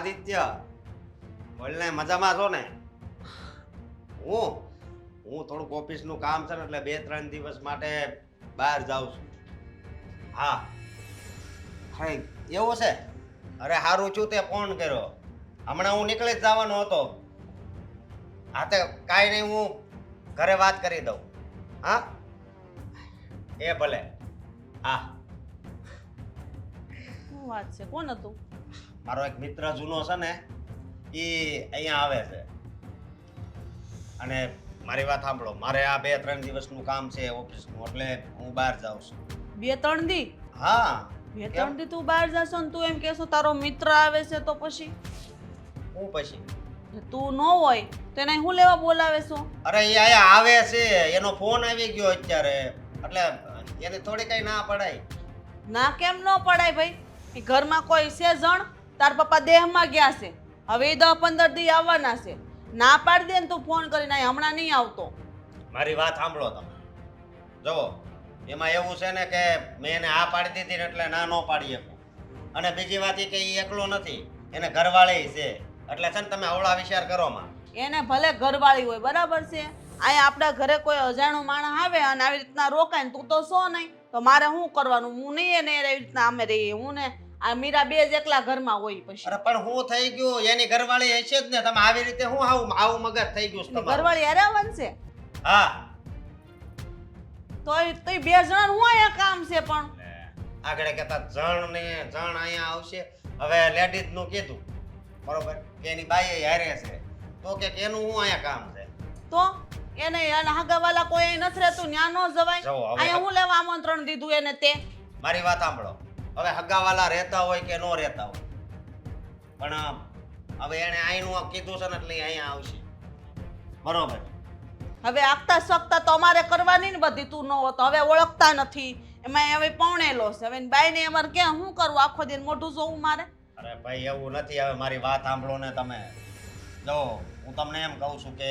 આદિત્ય બોલને મજામાં છો ને? હું થોડુંક ઓફિસનું કામ છે ને એટલે 2-3 દિવસ માટે બહાર જાઉં છું. હા હા એવું છે? અરે સારું છું તે ફોન કર્યો. હમણાં હું નીકળી જ જવાનો હતો. હા તે કાંઈ નહીં, હું ઘરે વાત કરી દઉં. હા એ ભલે. હા શું વાત છે? કોણ હતું? મારો એક મિત્ર જૂનો છે ને એ અહીંયા આવે છે અને મારી વાત સાંભળો. મારે આ 2-3 દિવસનું કામ છે ઓફિસનું, એટલે હું બહાર જાઉં છું. 2-3 દી? હા 2-3 દી તું બહાર જાશો ને તું એમ કહેશો તારો મિત્ર આવે છે તો પછી હું પછી તું ન હોય તો એને હું લેવા બોલાવે છો? અરે એ અહીંયા આવે છે, એનો ફોન આવી ગયો અત્યારે, એટલે એને થોડી કઈ ના પડાય. ના કેમ ન પડાય ભાઈ? એ ઘરમાં કોઈ છે જણ? તાર પપ્પા દેહમાં ગયા છે, હવે એ 10-15 દી આવવાના છે. ના પાડી દે ને તું ફોન કરીને હમણાં નહીં આવતો. મારી વાત સાંભળો તમે. જુઓ એમાં એવું છે ને કે મેં એને આ પાડી દીધી ને એટલે ના ન પાડી શકું. અને બીજી વાત એ કે એ એકલો નથી, એને ઘરવાળી છે, એટલે છે ને તમે અવળા વિચાર કરો માં. એને ભલે ઘરવાળી હોય બરાબર છે, અહીંયા આપણા ઘરે કોઈ અજાણું માણસ આવે અને આવી રીતના રોકાય ને તું તો સો નહીં, તો મારે શું કરવાનું? હું નહીં એને એવી રીતના અમે રહીએ, હું ને આ મીરા બે જ એકલા ઘરમાં હોય. પછી અરે પણ હું થઈ ગયું, એની ઘરવાળી હશે જ ને. તમે આવી રીતે હું આવું મગજ થઈ ગયું છે તમારું. ઘરવાળી હારે આવવાનું છે હા તોય બે જણા હું અહીંયા કામ છે પણ આગળ કહેતા જણ અહીંયા આવશે. હવે લેડીઝ નું કીધું બરોબર કે એની બાઈ હારે છે, તો કે એનું હું અહીંયા કામ છે. તો એને હગાવાલા કોઈ અહીં નથી રહેતું, ન્યા નો જવાય? જવો, હવે અહીંયા હું લેવા આમંત્રણ દીધું એને તે? મારી વાત સાંભળો. હવે હગાવાલા રહેતા હોય કે ન રહેતા હોય, પણ હવે એને અહીંનું કીધું છે ને એટલે ઈ અહીંયા આવશે. બરોબર. હવે આગતા શકતા તો અમારે કરવાની ને બધી, તું ન હોતો. હવે ઓળખતા નથી, એમાં હવે પૌણેલો છે. હવે બાઈ ને અમારે ક્યાં શું કરવું? આખો દિન મોઢું જોવું મારે? અરે ભાઈ એવું નથી. હવે મારી વાત સાંભળો ને તમે. જો હું તમને એમ કહું છું કે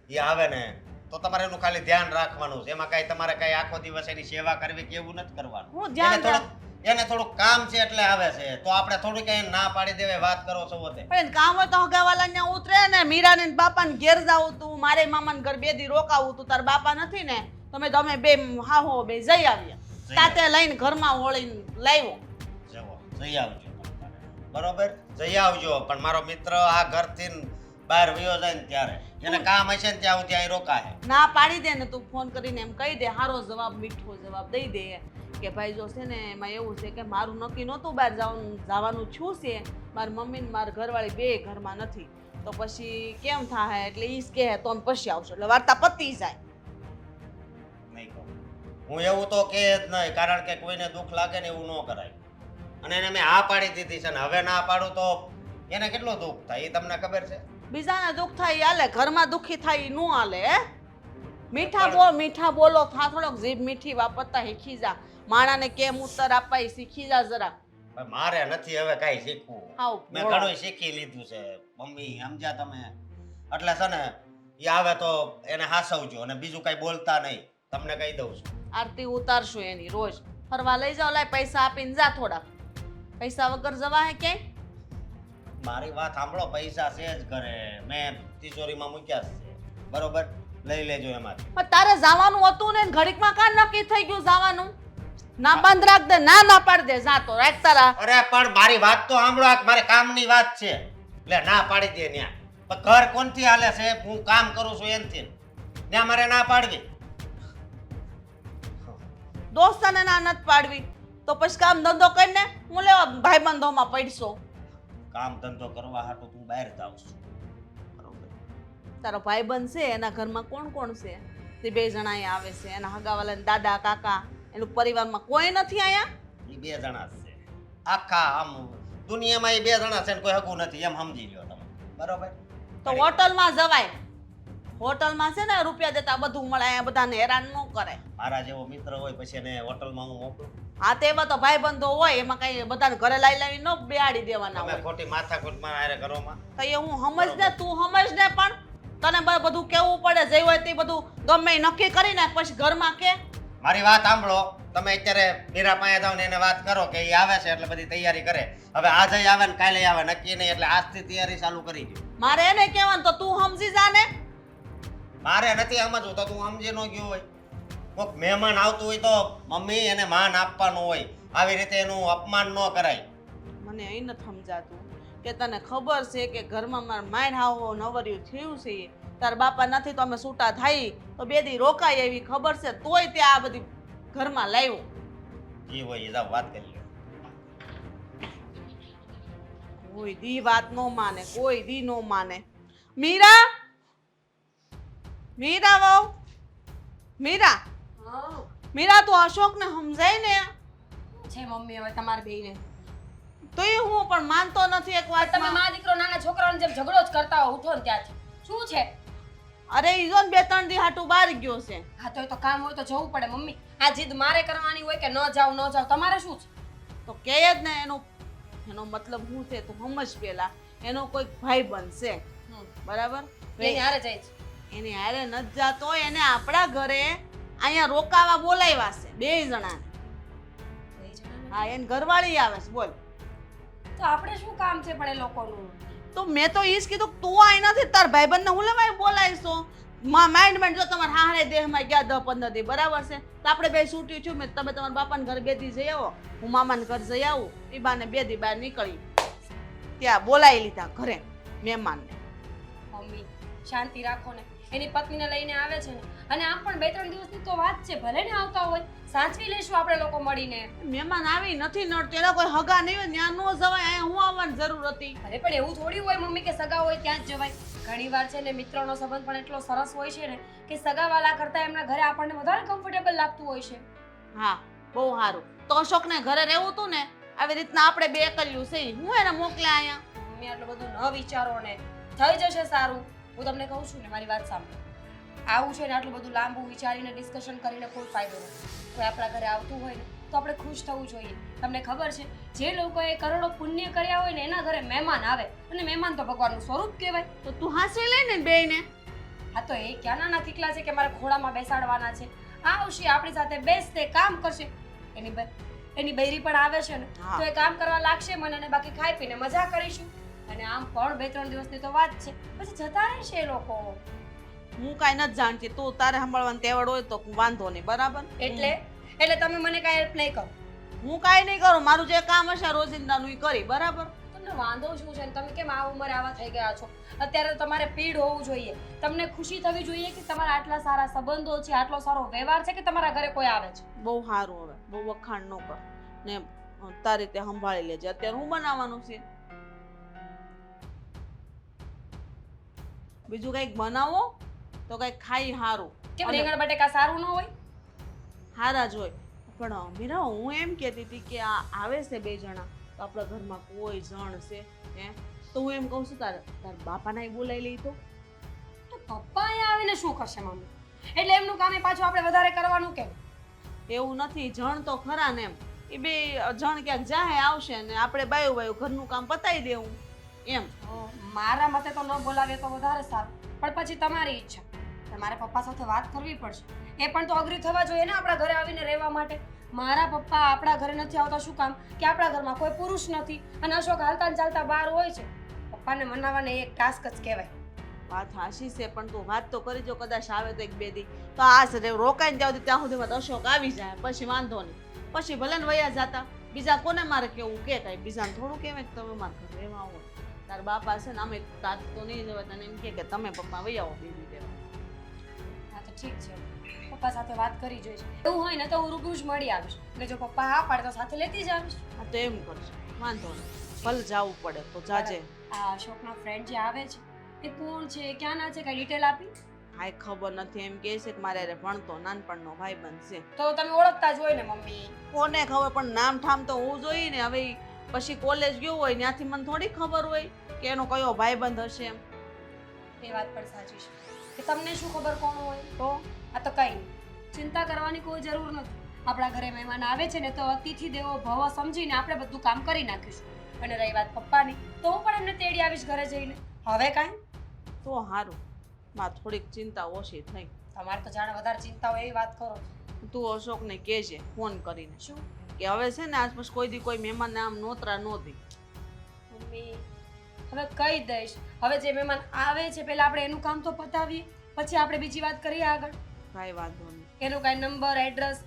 એ આવે ને તો તમારે એનું ખાલી ધ્યાન રાખવાનું છે. એમાં કાંઈ તમારે કાંઈ આખો દિવસ એની સેવા કરવી કે એવું નથી કરવાનું. હું ધ્યાન એને થોડુંક કામ છે એટલે આવે છે, તો આપણે થોડી કઈ ના પાડી દેવાય. વાત કરો છો હોતે. પણ એને કામ હોય તો હગાવાલા ત્યાં ઉતરે ને. મીરા ને બાપાને ઘેર જાવું તું, મારે મામાને ઘર 2 દી રોકાવું તું. તાર બાપા નથી ને તમે બે હાહો બે જઈ આવ્યા, તાતે લઈને ઘરમાં હોળીને લાવ્યો. જવો જઈ આવજો તમે. બરોબર જઈ આવજો. પણ મારો મિત્ર આ ઘરથી બહાર વયો જાય ને ત્યારે એને કામ હશે ને ત્યાં સુધી અહીં રોકાય. ના પાડી દે ને તું ફોન કરીને એમ કહી દે, સારો જવાબ, મીઠો જવાબ દઈ દે કે ભાઈ જો છે ને એમાં એવું છે કે મારું નક્કી નહોતું બહાર જવાનું છું છે, મારી મમ્મી ને મારી ઘરવાળી બે ઘરમાં નથી, તો પછી કેમ થાય? એટલે ઈ જ કહે તો પછી આવશો, એટલે વાર્તા પતી જાય. નહીં કહું હું એવું તો કે જ નહીં, કારણ કે કોઈને દુઃખ લાગે ને એવું ન કરાય. અને એને મેં આ પાડી દીધી છે ને હવે ના પાડું તો એને કેટલું દુઃખ થાય એ તમને ખબર છે? બીજાને દુઃખ થાય ઈ હાલે, ઘરમાં દુઃખી થાય ઈ ન હાલે. હે મીઠા બોલો થા, થોડોક જીભ મીઠી વાપરતા શીખી જા. માણાને કેમ ઉત્તર આપવા ઈ શીખી જા જરા. મારે નથી હવે કાંઈ શીખવું. હાવ મેં ઘણું શીખી લીધું છે મમ્મી, સમજ્યા તમે? એટલે છે ને એ આવે તો એને હાસવજો અને બીજું કઈ બોલતા નહીં. તમને કહી દઉં છું. આરતી ઉતારશું એની રોજ. ફરવા લઈ જાઓ, લાય પૈસા આપીને જા થોડાક. પૈસા વગર જવા હે ક્યાંય? મારી વાત સાંભળો. પૈસા છે જ ઘરે, મેં તિજોરીમાં મૂક્યા છે. બરોબર લઈ લેજો એમાંથી. પણ તારે જવાનું હતું ને, ઘડીકમાં કાં નક્કી થઈ ગયું જવાનું? ના બંધ રાખ દે, ના પાડ દે, જા તો રાખ તારા. અરે પણ મારી વાત તો સાંભળો. આ મારે કામની વાત છે એટલે ના પાડી દે ન્યા. પણ ઘર કોનથી હાલે છે? હું કામ કરું છું એનથી. ન્યા મારે ના પાડવી. દોસ્તાને ના નથી પાડવી તો પછી કામ ધંધો કરીને હું લેવા ભાઈબંધોમાં પડશો? કામ ધંધો કરવા હાટુ તું બહાર જાઉં છું. બરોબર. તારો ભાઈબંધ છે, એના ઘરમાં કોણ કોણ છે? તે 2 જણા અહીંયા આવે છે, એના હગાવાલા દાદા કાકા, એનું પરિવારમાં કોઈ નથી અહીંયા? એ 2 જણા જ છે આખા આમ દુનિયામાં. એ 2 જણા છે ને કોઈ હગું નથી, એમ સમજી લ્યો તમે. બરોબર. તો હોટલમાં જવાય. હોટલમાં છે ને રૂપિયા દેતા બધું મળે, અહીંયા બધાને હેરાન ન કરે. મારા જેવો મિત્ર હોય પછી એને હોટલમાં હું મોકલું? હા તેમાં તો ભાઈબંધો હોય, એમાં કઈ બધાને ઘરે લાવી ન બેહાડી દેવાના તમે હોય. ખોટી માથાકૂટમાં હારે ઘરોમાં. તો એ હું સમજ ને, તું સમજ ને, પણ તને બધું કેવું પડે. જે હોય તે બધું ગમે ઈ નક્કી કરી નાખ, પછી ઘરમાં કે. મારી વાત સાંભળો. તમે અત્યારે મીરા પાસે જાઓ ને એને વાત કરો કે એ આવે છે એટલે બધી તૈયારી કરે. હવે આજે આવે ને કાલે આવે નક્કી નહીં, એટલે આજથી તૈયારી ચાલુ કરી દો. મારે એને કહેવાનું તો તું સમજી જા ને. મારે નથી સમજવું તો તું સમજી ન ગયો હોય. કોઈક મહેમાન આવતું હોય તો મમ્મી એને માન આપવાનું હોય, આવી રીતે એનું અપમાન ન કરાય. મને અહીં નથી સમજાતું કે તને ખબર છે કે ઘરમાં માર માઇન હાવ નવર્યું થયું છે, તાર બાપા નથી તો અમે છૂટા થાય તો બે દી રોકાય એવી ખબર છે, તોય તે આ બધી ઘરમાં લાવ્યો. જી હોય એ જાવ વાત કરી લો. કોઈ દી વાત નો માને, કોઈ દી નો માને. મીરા, મીરા વહુ, મીરા, મીરા તું અશોકને સમજાય ને. છે મમ્મી હવે તમારે બેયને તો એ હું પણ માનતો નથી એક વાત. તમે મા દીકરો નાના છોકરાઓને જેમ ઝઘડો જ કરતા હો ઉઠો ને ત્યાંથી. શું છે? અરે ઈ જો ને 2-3 દી હાટું બહાર ગયો છે. હા તો એ તો કામ હોય તો જવું પડે મમ્મી. આ જીદ મારે કરવાની હોય કે ન જાવ ન જાવ, તમારે શું છે? તો કે જ ને એનો મતલબ શું છે તું સમજ પેલા. એનો કોઈ ભાઈ બનશે બરાબર, એની હારે જાય છે. એની હારે નથી જાતો, એને આપણા ઘરે અહીંયા રોકાવા બોલાવ્યા છે 2 જણાને. હા એને ઘરવાળી આવે છે બોલ. તો આપણે શું કામ છે પણ એ લોકોનું? તો મેં તો ઈ જ કીધું તું આઈ નથી, તાર ભાઈબંધને હું લેવાય બોલાવીશો. માઇન્ડ જો તમારા હારે દેહમાં ગયા 10-15 દી બરાબર છે, તો આપણે બે છૂટ્યું છું. મેં તમે તમારા બાપાને ઘરે 2 દી જઈ આવો, હું મામાને ઘર જઈ આવું. એ બાને 2 દી બહાર નીકળી ત્યાં બોલાવી લીધા ઘરે મહેમાનને. મમ્મી શાંતિ રાખો ને. એની પત્નીને લઈને આવે છે ને, અને આમ પણ 2-3 દિવસની તો વાત છે, ભલે ને આવતા હોય સાચવી લઈશું આપણે લોકો મળીને. મહેમાન આવી નથી નડતું, એના કોઈ હગા નહીં હોય ત્યાં ન જવાય, અહીંયા હું આવવાની જરૂર હતી. અરે પણ એવું થોડી હોય મમ્મી કે સગા હોય ત્યાં જ જવાય. ઘણીવાર છે ને મિત્રનો સંબંધ પણ એટલો સરસ હોય છે ને કે સગાવાલા કરતા એમના ઘરે આપણને વધારે કમ્ફર્ટેબલ લાગતું હોય છે. હા બહુ સારું. તો અશોકને ઘરે રહેવું હતું ને, આવી રીતના આપણે બે એકલ્યું છે, હું એને મોકલ્યા અહીંયા. મમ્મી આટલું બધું ન વિચારો ને, થઈ જશે સારું. હું તમને કહું છું ને મારી વાત સાંભળો. આવું છે ને આટલું બધું લાંબુ વિચારીને ડિસ્કશન કરીને કોઈ ફાયદો નથી. કોઈ આપણા ઘરે આવતું હોય ને તો આપણે ખુશ થવું જોઈએ. તમને ખબર છે જે લોકોએ કરોડો પુણ્ય કર્યા હોય ને એના ઘરે મહેમાન આવે, અને મહેમાન તો ભગવાનનું સ્વરૂપ કહેવાય. તો તું હાંસવી લઈને બેયને. હા તો એ ક્યાં નાના ઠીકલા છે કે મારે ઘોડામાં બેસાડવાના છે. આવશે આપણી સાથે બેસતે કામ કરશે. એની બૈરી પણ આવે છે ને તો એ કામ કરવા લાગશે મને, અને બાકી ખાઈ પીને મજા કરીશું. અને આમ પણ 2-3 દિવસની તો વાત છે, પછી જતા રહેશે એ લોકો. હું કાંઈ નથી જાણતી, તું તારે સંભાળવાની તેવડ હોય તો વાંધો નહીં બરાબર. એટલે તમે મને કાંઈ હેલ્પ નહીં કરો? હું કાંઈ નહીં કરું, મારું જે કામ હશે રોજિંદાનું ઈ કરી બરાબર. તમને વાંધો શું છે? તમે કેમ આ ઉંમરે આવા થઈ ગયા છો? અત્યારે તમારે પીડ હોવું જોઈએ, તમને ખુશી થવી જોઈએ કે તમારા આટલા સારા સંબંધો છે, આટલો સારો વ્યવહાર છે કે તમારા ઘરે કોઈ આવે છે. બહુ સારું, હવે બહુ વખાણ ન કર ને તારી રીતે સંભાળી લેજે. અત્યારે હું બનાવવાનું છે? બીજું કંઈક બનાવો તો કંઈક ખાઈ સારું. કેમ રીંગણ બટેકા સારું ન હોય? હારા જ હોય. પણ મીરા હું એમ કહેતી હતી કે આ આવે છે 2 જણા, તો આપણા ઘરમાં કોઈ જણ છે હે, તો હું એમ કહું છું તાર બાપાને બોલાવી લઈ. તો પપ્પા અહીંયા આવીને શું કરશે મમ્મી? એટલે એમનું કામ એ પાછું આપણે વધારે કરવાનું કેમ? એવું નથી, જણ તો ખરા ને એમ. એ 2 જણ ક્યાંક જાય આવશે ને આપણે બાયું ઘરનું કામ પતાવી દેવું એમ. મારા મતે તો ન બોલાવે તો વધારે સારું, પણ પછી તમારી ઈચ્છા. તમારે પપ્પા સાથે વાત કરવી પડશે. એ પણ તો અગ્રી થવા જોઈએ ને આપણા ઘરે આવીને રહેવા માટે. મારા પપ્પા આપણા ઘરે નથી આવતા શું કામ? કે આપણા ઘરમાં કોઈ પુરુષ નથી, અને અશોક હાલતા ચાલતા બહાર હોય છે. પપ્પાને મનાવવાને એક ટાસ્ક જ કહેવાય. વાત હાશી છે, પણ તું વાત તો કરી જો, કદાચ આવે તો 1-2 દી તો આ રોકાઈને જાવ ત્યાં સુધીમાં અશોક આવી જાય, પછી વાંધો નહીં. પછી ભલે ને વયા જાતા, બીજા કોને મારે કેવું કે કાંઈ બીજાને થોડું કહેવાય કે તમે મારા ઘરે રહેવા આવો. તાર બાપા છે ને અમે તાત તો નહીં જવા, તને એમ કે તમે પપ્પા વહી આવો બીજી દેવા. હા તો ઠીક છે, પપ્પા સાથે વાત કરી જોઈશ. એવું હોય ને તો હું રૂબરૂ જ મળી આવીશ, એટલે જો પપ્પા હા પાડે તો સાથે લેતી જ આવીશ. હા તો એમ કરજો, વાંધો નહીં. ભલે જવું પડે તો જાજે. આ અશોકનો ફ્રેન્ડ જે આવે છે એ કોણ છે, ક્યાંના છે, કઈ ડિટેલ આપી? હાય ખબર નથી, એમ કહે છે કે મારે અરે ભણતો નાનપણનો ભાઈબંધ છે. તો તમે ઓળખતા જ હોય ને મમ્મી? કોને ખબર, પણ નામ ઠામ તો હું જોઈએ ને. હવે પછી કોલેજ ગયો હોય ત્યાંથી મને થોડી ખબર હોય કે એનો કયો ભાઈબંધ હશે એમ. એ વાત પણ સાચી છે કે તમને શું ખબર કોણ હોય? તો આ તો કંઈ ચિંતા કરવાની કોઈ જરૂર નથી. આપણા ઘરે મહેમાન આવે છે ને તો અતિથિ દેવો ભવ સમજીને આપણે બધું કામ કરી નાખીશું. અને રહી વાત પપ્પાની, તો હું પણ એમને તેડી આવીશ ઘરે જઈને. હવે કાંઈ તો સારું, માં થોડીક ચિંતા ઓછી થઈ. તમારે તો જાણે વધારે ચિંતા હોય એવી વાત કરો. તું અશોકને કહેજે ફોન કરીને શું કે હવે છે ને આસપાસ કોઈ દી કોઈ મહેમાનને આમ નોતરા ન દે. મમ્મી હવે કહી દઈશ. હવે જે મહેમાન આવે છે પહેલા આપણે એનું કામ તો પતાવીએ, પછી આપણે બીજી વાત કરીએ આગળ. કાંઈ વાંધો નહીં. એનું કાંઈ નંબર એડ્રેસ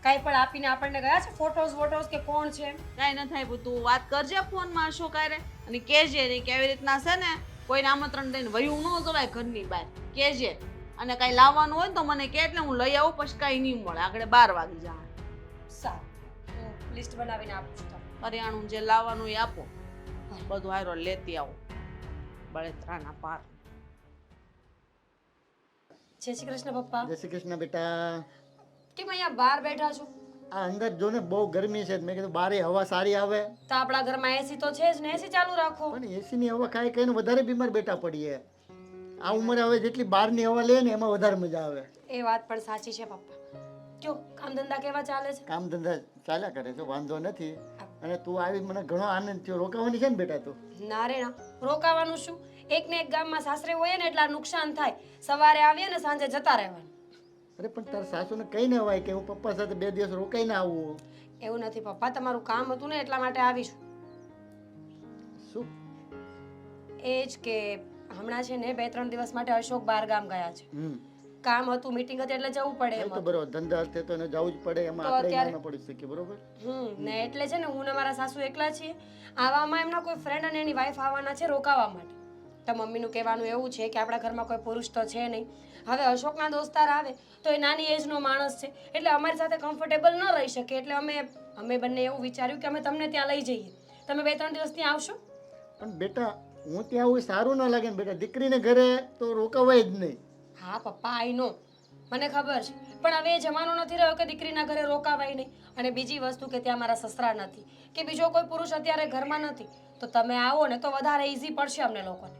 કાંઈ પણ આપીને આપણને ગયા છે ફોટોસ કે કોણ છે? કાંઈ ન થાય તું વાત કરજે ફોનમાં અશોક હારે અને કહેજે નહીં કે આવી રીતના છે ને કોઈને આમંત્રણ દઈને વયું ન જવાય ઘરની બહાર કહેજે. અને કાંઈ લાવવાનું હોય ને તો મને કહે એટલે હું લઈ આવું, પછી કાંઈ નહીં મળે આગળ 12 વાગી જાય. સારું, હું લિસ્ટ બનાવીને આપું છું તમને. કરિયાણું જે લાવવાનું એ આપો, બધું હારો લેતી આવો બળેતરાના પાર. જય શ્રી કૃષ્ણ પપ્પા. જય શ્રી કૃષ્ણ બેટા. કેમ અહીંયા બહાર બેઠા છો? આ અંદર જો ને બહુ ગરમી છે, મેં કીધું બારે હવા સારી આવે. તો આપણા ઘરમાં એસી તો છે જ ને, એસી ચાલુ રાખો. પણ એસી ની હવા ખાઈ ખાઈને વધારે બીમાર બેટા પડીએ. આ ઉંમરે હવે જેટલી બહારની હવા લે ને એમાં વધારે મજા આવે. એ વાત પણ સાચી છે પપ્પા. કયો કામ ધંધા કેવા ચાલે છે? કામ ધંધા ચાલ્યા કરે છે, વાંધો નથી. અને તું આવી મને ઘણો આનંદ થયો. રોકાવાની છે ને બેટા તું? ના રે ના, રોકાવાનું શું? એક ને એક ગામમાં સાસરે હોય ને એટલા નુકસાન થાય. સવારે આવીએ ને સાંજે જતા રહેવાનું. અરે પણ તાર સાસુને કઈ ન હોય કે હું પપ્પા સાથે 2 દિવસ રોકાઈને આવું. એવું નથી પપ્પા, તમારું કામ હતું ને એટલા માટે આવીશું. શું? એ જ કે હમણાં છે ને 2-3 દિવસ માટે અશોક બહાર ગામ ગયા છે. કામ હતું, મીટિંગ હતી એટલે જવું પડે એ એમ તો હતું. બરોબર, ધંધા હશે તો એને જવું જ પડે. એમાં તો આપણે અત્યારે- ના પડી શકીએ, બરોબર. ને એટલે છે ને હું ને મારા સાસુ એકલા છીએ. આવામાં એમના કોઈ ફ્રેન્ડ અને એની વાઈફ આવવાના છે રોકાવા માટે. તો મમ્મીનું કહેવાનું એવું છે કે આપણા ઘરમાં કોઈ પુરુષ તો છે નહીં. હવે અશોકના દોસ્તાર આવે તો એ નાની એજનો માણસ છે એટલે અમારી સાથે કમ્ફર્ટેબલ ન રહી શકે. એટલે અમે બંને એવું વિચાર્યું કે અમે તમને ત્યાં લઈ જઈએ. તમે 2-3 દિવસ ત્યાં આવશો? પણ બેટા હું ત્યાં આવું સારું ના લાગે ને બેટા. દીકરીને ઘરે તો રોકાવાય જ નહીં. હા પપ્પા, આઈ નો, મને ખબર છે. પણ હવે એ જમાનો નથી રહ્યો કે દીકરીના ઘરે રોકાવાય નહીં. અને બીજી વસ્તુ કે ત્યાં મારા સસરા નથી કે બીજો કોઈ પુરુષ અત્યારે ઘરમાં નથી. તો તમે આવો ને તો વધારે ઈઝી પડશે અમને લોકોને.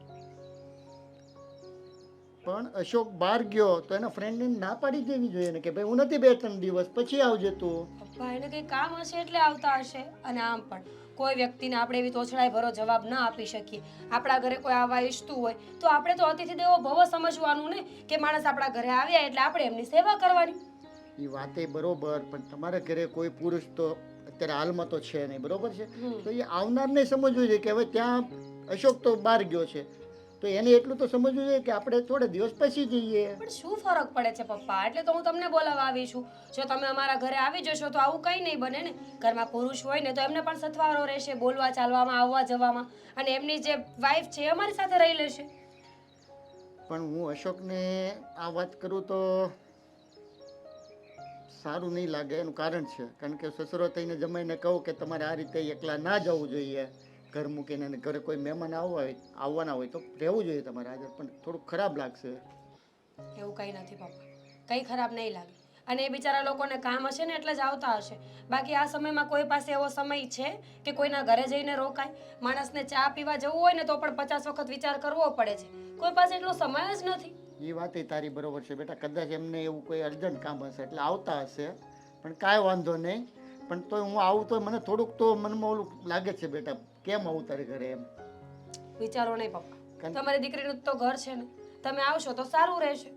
પણ અશોક બહાર ગયો તો એના ફ્રેન્ડને ના પાડી દેવી જોઈએ ને કે ભાઈ હું નથી 2-3 દિવસ પછી આવજે તું. પપ્પા એને કંઈ કામ હશે એટલે આવતા હશે. અને આમ પણ કોઈ વ્યક્તિને આપણે એવી તોછડાઈ ભરો જવાબ ના આપી શકીએ. આપણા ઘરે કોઈ આવવા ઈચ્છતું હોય તો આપણે તો અતિથિ દેવો ભવ સમજવાનું ને કે માણસ આપણા ઘરે આવ્યા એટલે આપણે એમની સેવા કરવાની. એ વાતે બરોબર, પણ તમારા ઘરે કોઈ પુરુષ તો અત્યારે હાલમાં તો છે નહીં, બરોબર છે. તો એ આવનારને સમજવું જોઈએ કે હવે ત્યાં અશોક તો બહાર ગયો છે તો એને એટલું તો સમજવું જોઈએ કે આપણે થોડા દિવસ પછી જઈએ. પણ શું ફરક પડે છે પપ્પા? એટલે તો હું તમને બોલાવવા આવી છું. જો તમે અમારા ઘરે આવી જશો તો આવું કંઈ નહીં બને ને. ઘરમાં પુરુષ હોય ને તો એમને પણ સથવારો રહેશે બોલવા ચાલવામાં, આવવા જવામાં. અને એમની જે વાઈફ છે એ અમારી સાથે રહી લેશે. પણ હું અશોકને આ વાત કરું તો સારું નહીં લાગે. એનું કારણ છે કારણ કે સસરો થઈને જમાઈને કહું કે તમારે આ રીતે એકલા ના જવું જોઈએ ઘર મૂકીને. અને ઘરે કોઈ મહેમાન આવવાના હોય તો રહેવું જોઈએ તમારે હાજર. પણ થોડુંક ખરાબ લાગશે. એવું કંઈ નથી પપ્પા, કંઈ ખરાબ નહીં લાગે. અને એ બિચારા લોકોને કામ હશે ને એટલે જ આવતા હશે. બાકી આ સમયમાં કોઈ પાસે એવો સમય છે કે કોઈના ઘરે જઈને રોકાય? માણસને ચા પીવા જવું હોય ને તો પણ 50 વખત વિચાર કરવો પડે છે. કોઈ પાસે એટલો સમય જ નથી. એ વાત તારી બરોબર છે બેટા. કદાચ એમને એવું કોઈ અર્જન્ટ કામ હશે એટલે આવતા હશે. પણ કાંઈ વાંધો નહીં. પણ તો હું આવું તો મને થોડુંક તો મનમાં ઓલું લાગે છે બેટા, કેમ આવું તારે ઘરે એમ. વિચારો નહીં પપ્પા, તમારી દીકરીનું તો ઘર છે ને, તમે આવશો તો સારું રહેશે.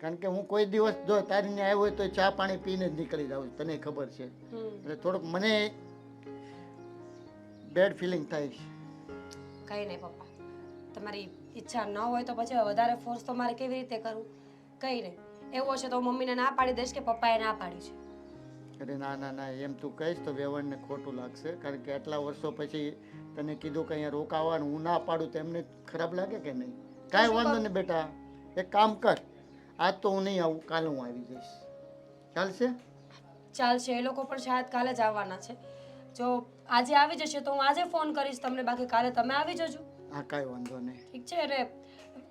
કારણ કે હું કોઈ દિવસ જો તારી ને આવ્યો હોય તો ચા પાણી પીને જ નીકળી જાઉં, તને ખબર છે. એટલે થોડુંક મને બેડ ફિલિંગ થાય છે. કંઈ નહીં પપ્પા, તમારી ઈચ્છા ન હોય તો પછી વધારે ફોર્સ તો મારે કેવી રીતે કરવું? કંઈ નહીં, એવું હશે તો હું મમ્મીને ના પાડી દઈશ કે પપ્પાએ ના પાડી છે. અરે ના ના ના, એમ તું કહીશ તો વેવણને ખોટું લાગશે. કારણ કે આટલા વર્ષો પછી તને કીધું કે અહીંયા રોકાવાનું, હું ના પાડું તો એમને ખરાબ લાગે કે નહીં? કાંઈ વાંધો નહીં બેટા, એક કામ કર, આજ તો હું નહીં આવું, કાલે હું આવી જઈશ. ચાલશે? ચાલશે. એ લોકો પણ શાયદ કાલે જ આવવાના છે. જો આજે આવી જશે તો હું આજે ફોન કરીશ તમને, બાકી કાલે તમે આવી જજો. હા કાંઈ વાંધો નહીં. ઠીક છે? અને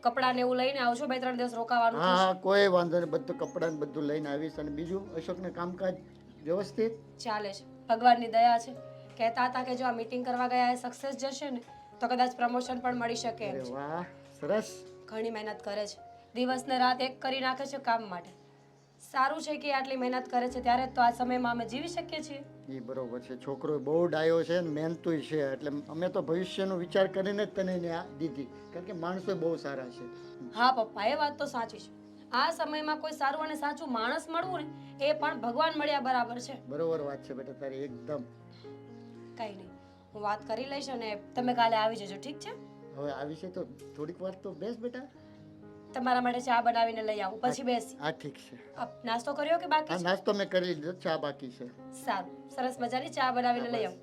કપડાં ને એવું લઈને આવજો, 2-3 દિવસ રોકાવાનું હા થશે. હા કોઈ વાંધો નહીં, બધું કપડાં ને બધું લઈને આવીશ. અને બીજું અશોકને કામકાજ વ્યવસ્થિત ચાલે છે, ભગવાનની દયા છે. કહેતા હતા કે જો આ મીટિંગ કરવા ગયા એ સક્સેસ જશે ને તો કદાચ પ્રમોશન પણ મળી શકે એમ અરે છે. વાહ, સરસ. ઘણી મહેનત કરે છે, દિવસ ને રાત એક કરી નાખે છે કામ માટે. સારું છે કે આટલી મહેનત કરે છે ત્યારે જ તો આ સમયમાં અમે જીવી શકીએ છીએ. એ બરોબર છે. છોકરો બહુ ડાયો છે ને મહેનતુંય છે. એટલે અમે તો ભવિષ્યનો વિચાર કરીને જ તને એને આ દીધી. કારણ કે માણસો બહુ સારા છે. હા પપ્પા, એ વાત તો સાચી છે. આ સમયમાં કોઈ સારું અને સાચું માણસ મળવું ને એ પણ ભગવાન મળ્યા બરાબર છે. બરોબર વાત છે બેટા તારી એકદમ. કઈ નહીં, હું વાત કરી લઈશ અને તમે કાલે આવી જજો, ઠીક છે? હવે આ વિશે તો થોડીક વાર તો બેસ બેટા. તમારા માટે ચા બનાવીને લઈ આવું, પછી બેસી. હા ઠીક છે. નાસ્તો કર્યો કે બાકી હા છે? નાસ્તો મેં કરી લીધો, ચા બાકી છે. સારું, સરસ મજાની ચા બનાવીને લઈ આવું.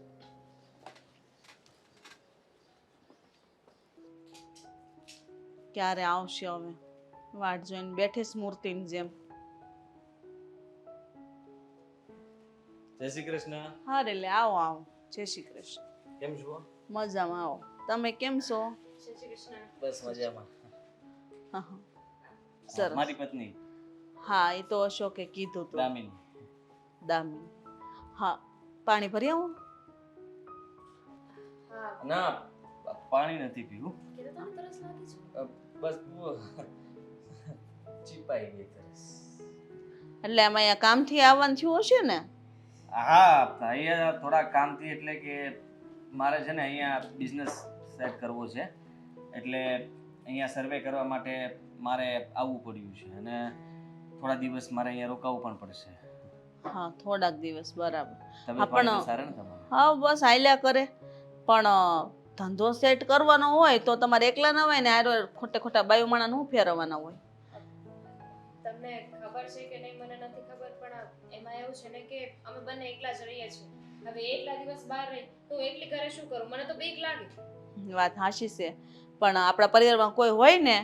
ક્યારે આવશે હવે? વાટ જોઈને બેઠીશ મૂર્તિની જેમ. જય શ્રી કૃષ્ણ. હા રે લે, આવો આવો. જય શ્રી કૃષ્ણ. કેમ છો? મજામાં આવો. તમે કેમ છો? બસ મજામાં. હા હા, સરસ. મારી પત્ની હા, એ તો અશોકે કીધું તું. દામિની. દામિની. હા, પાણી ભરી આવું? ના, પાણી નથી પીવું. બસ ચીપાઈ ગઈ તરસ. એટલે આમાં અહીંયા કામથી આવવાનું થયું હશે ને? હા, અહીંયા થોડા કામથી, એટલે કે મારે છે ને અહીંયા બિઝનેસ સેટ કરવો છે, એટલે અહીંયા સર્વે કરવા માટે મારે આવવું પડ્યું છે અને થોડા દિવસ મારે અહીંયા રોકાવું પણ પડશે. હા, થોડાક દિવસ, બરાબર. તબિયત હા, પાણી પણ તો સારા ને તમારા? હા, બસ હાલ્યા કરે. પણ ધંધો સેટ કરવાનો હોય તો તમારે એકલા ના હોય ને, આરો ખોટે ખોટા બાયું માણા નું ફેરવવાના હોય. તમને ખબર છે કે નહીં મને નથી ખબર, પણ એમાં એવું છે ને કે અમે બંને એકલા જ રહીએ છીએ. હવે એકલા દિવસ બહાર રહી તો એકલી ઘરે શું કરું? મને તો બીક લાગે. વાત હાચી છે, પણ આપણા પરિવારમાં કોઈ હોય ને,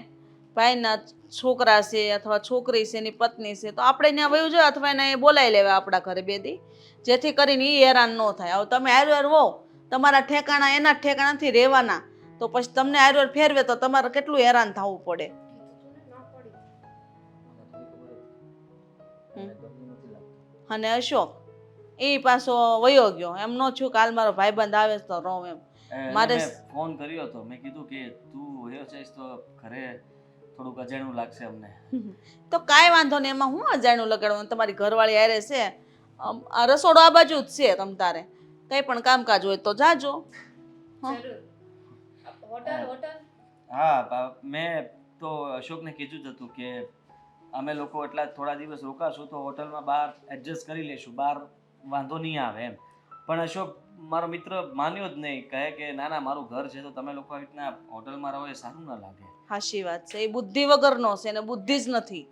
ભાઈના છોકરા છે અથવા છોકરી છે, એની પત્ની છે, તો આપણે ત્યાં વયું જોઈએ અથવા એને બોલાવી લેવા આપણા ઘરે બે દી, જેથી કરીને એ હેરાન ન થાય. હવે તમે હારવાર હો, તમારા ઠેકાણા એના ઠેકાણાથી રહેવાના, તો પછી તમને હારવાર ફેરવે તો તમારે કેટલું હેરાન થવું પડે. અને અશોક એ પાછો વયો ગયો, એમ ન છું કે હાલ મારો ભાઈબંધ આવે તો રહું એમ. મારે મેં ફોન કર્યો હતો, મેં કીધું કે તું વયો જઈશ તો ઘરે થોડુંક અજાણ્યું લાગશે અમને. તો કાંઈ વાંધો નહીં, એમાં હું અજાણ્યું લગાડવાનું? તમારી ઘરવાળી હારે છે, આ રસોડો આ બાજુ જ છે, તમ તારે કંઈ પણ કામકાજ હોય તો જાજો. હા. જરૂર. હોટલ હોટલ હા, મેં તો અશોકને કીધું જ હતું કે અમે લોકો એટલા થોડા દિવસ રોકાશું તો હોટલમાં બહાર એડજસ્ટ કરી લઈશું, બહાર વાંધો નહીં આવે એમ. પણ અશોક મારો મિત્ર માન્યો જ નહીં, કહે કે ના ના મારું ઘર છે તો તમે લોકો આવી રીતના હોટલમાં રહો એ સારું ના લાગે. હાચી વાત છે, એ બુદ્ધિ વગરનો છે, એને બુદ્ધિ જ નથી.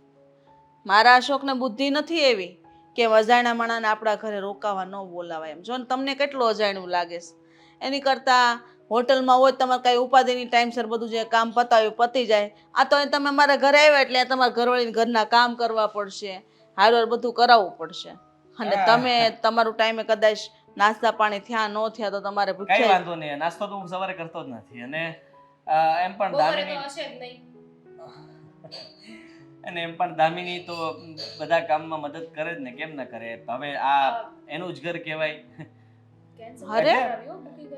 મારા અશોકને બુદ્ધિ નથી એવી કે અજાણ્યા માણાને આપણા ઘરે રોકાવા ન બોલાવાય એમ. જો ને તમને કેટલું અજાણ્યું લાગે છે, એની કરતાં હોટલમાં હોય તમારે કાંઈ ઉપાધિની ટાઈમસર બધું જે કામ પતાવ્યું પતી જાય. આ તો અહીં તમે મારા ઘરે આવ્યા એટલે તમારા ઘરવાળીને ઘરના કામ કરવા પડશે, હારવાર બધું કરાવવું પડશે. અને તમે તમારું ટાઈમે કદાચ નાસ્તા પાણી થયા ન થયા તો તમારે કઈ ભૂખ્યા. વાંધો નહીં, નાસ્તો તો હું સવારે કરતો જ નથી. અને એમ પણ બપોરે તો દામિની હશે જ નહીં. અને એમ પણ દામિની તો બધા કામમાં મદદ કરે જ ને, કેમ ના કરે? હવે આ એનું જ ઘર કહેવાય. Cancel અરે! કરાવ્યું, booking જ.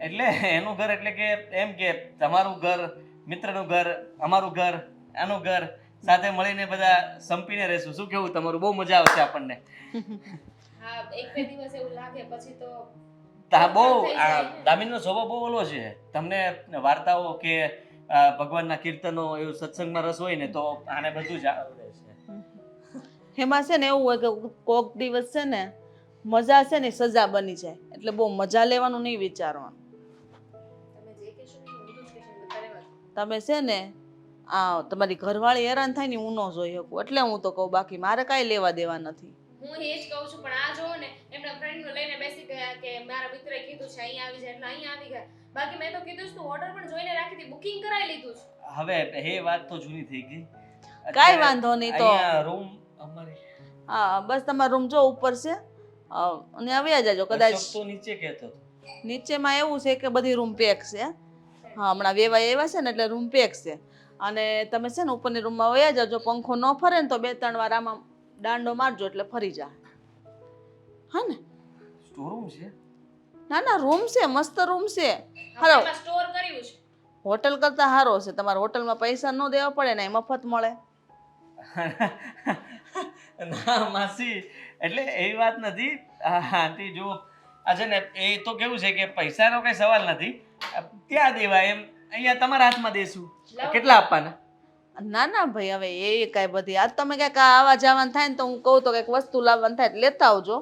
એટલે એનું ઘર એટલે કે એમ કે તમારું ઘર, મિત્રનું ઘર, અમારું ઘર, આનું ઘર, સાથે મળીને બધા સંપીને રહેશું. શું કેવું તમારું? બહુ મજા આવશે આપણને. હા, એક બે દિવસ એવું લાગે, પછી તો બહુ થઈ જાય ને. દામિનીનો સ્વભાવ બહુ ઓલો છે. તમને વાર્તાઓ કે ભગવાનના કીર્તનો એવું સત્સંગમાં રસ હોય ને તો આને બધું જ આવડે છે. એમાં છે ને એવું હોય કે કોક દિવસ છે ને મજા છે ને સજા બની જાય, એટલે બહુ મજા લેવાનું નહીં વિચારવાનું. તમે જે કહેશો ને એ બધું જ કહેશો, એટલે તારે વાત. તમે છે ને આ તમારી ઘરવાળી હેરાન થાય ને હું ન જોઈ શકું, એટલે હું તો કહું, બાકી મારે કાંઈ લેવા દેવા નથી. હું એ જ કહું છું, પણ આ જોવો ને એમના ફ્રેન્ડનું લઈને બેસી ગયા કે મારા મિત્રએ કીધું છે અહીંયા આવી જાય, એટલે અહીંયા આવી ગયા. બાકી મેં તો કીધું છે તું હોટલ પણ જોઈને રાખી હતી, બુકિંગ કરાવી લીધું છે. હવે એ વાત તો જૂની થઈ ગઈ. કાંઈ વાંધો નહીં તો. અહીંયા રૂમ અમારે હા, બસ તમારો રૂમ જો ઉપર છે, અને આવ્યા જાજો. કદાચ અશોક તો નીચે કહેતો હતો. નીચેમાં એવું છે કે બધી રૂમ પેક છે. હા, હમણાં વેવાય એવા છે ને એટલે રૂમ પેક છે. અને તમે છે ને ઉપરની રૂમમાં વયા જાજો, પંખો ન ફરે ને તો 2-3 વાર આમાં દાંડો મારજો એટલે ફરી જાય. હા ને? સ્ટોર રૂમ છે? ના ના, રૂમ છે, મસ્ત રૂમ છે. હા, હાલો, એમાં સ્ટોર કર્યું છે. હોટલ કરતાં સારો છે. તમારે હોટલમાં પૈસા ન દેવા પડે ને, એ મફત મળે. ના માસી, એટલે એવી વાત નથી. આંટી જો આ છે ને એ તો કેવું છે કે પૈસાનો કઈ સવાલ નથી, ત્યાં દેવાય એમ. અહીંયા તમારા હાથમાં દેશું. લાવો. કેટલા આપવાના? ના ના ભાઈ હવે એ કાંઈ બધી આજ તમે કંઈક આવા જવાનું થાય ને તો હું કહું તો કંઈક વસ્તુ લાવવાનું થાય એટલે લેતા આવજો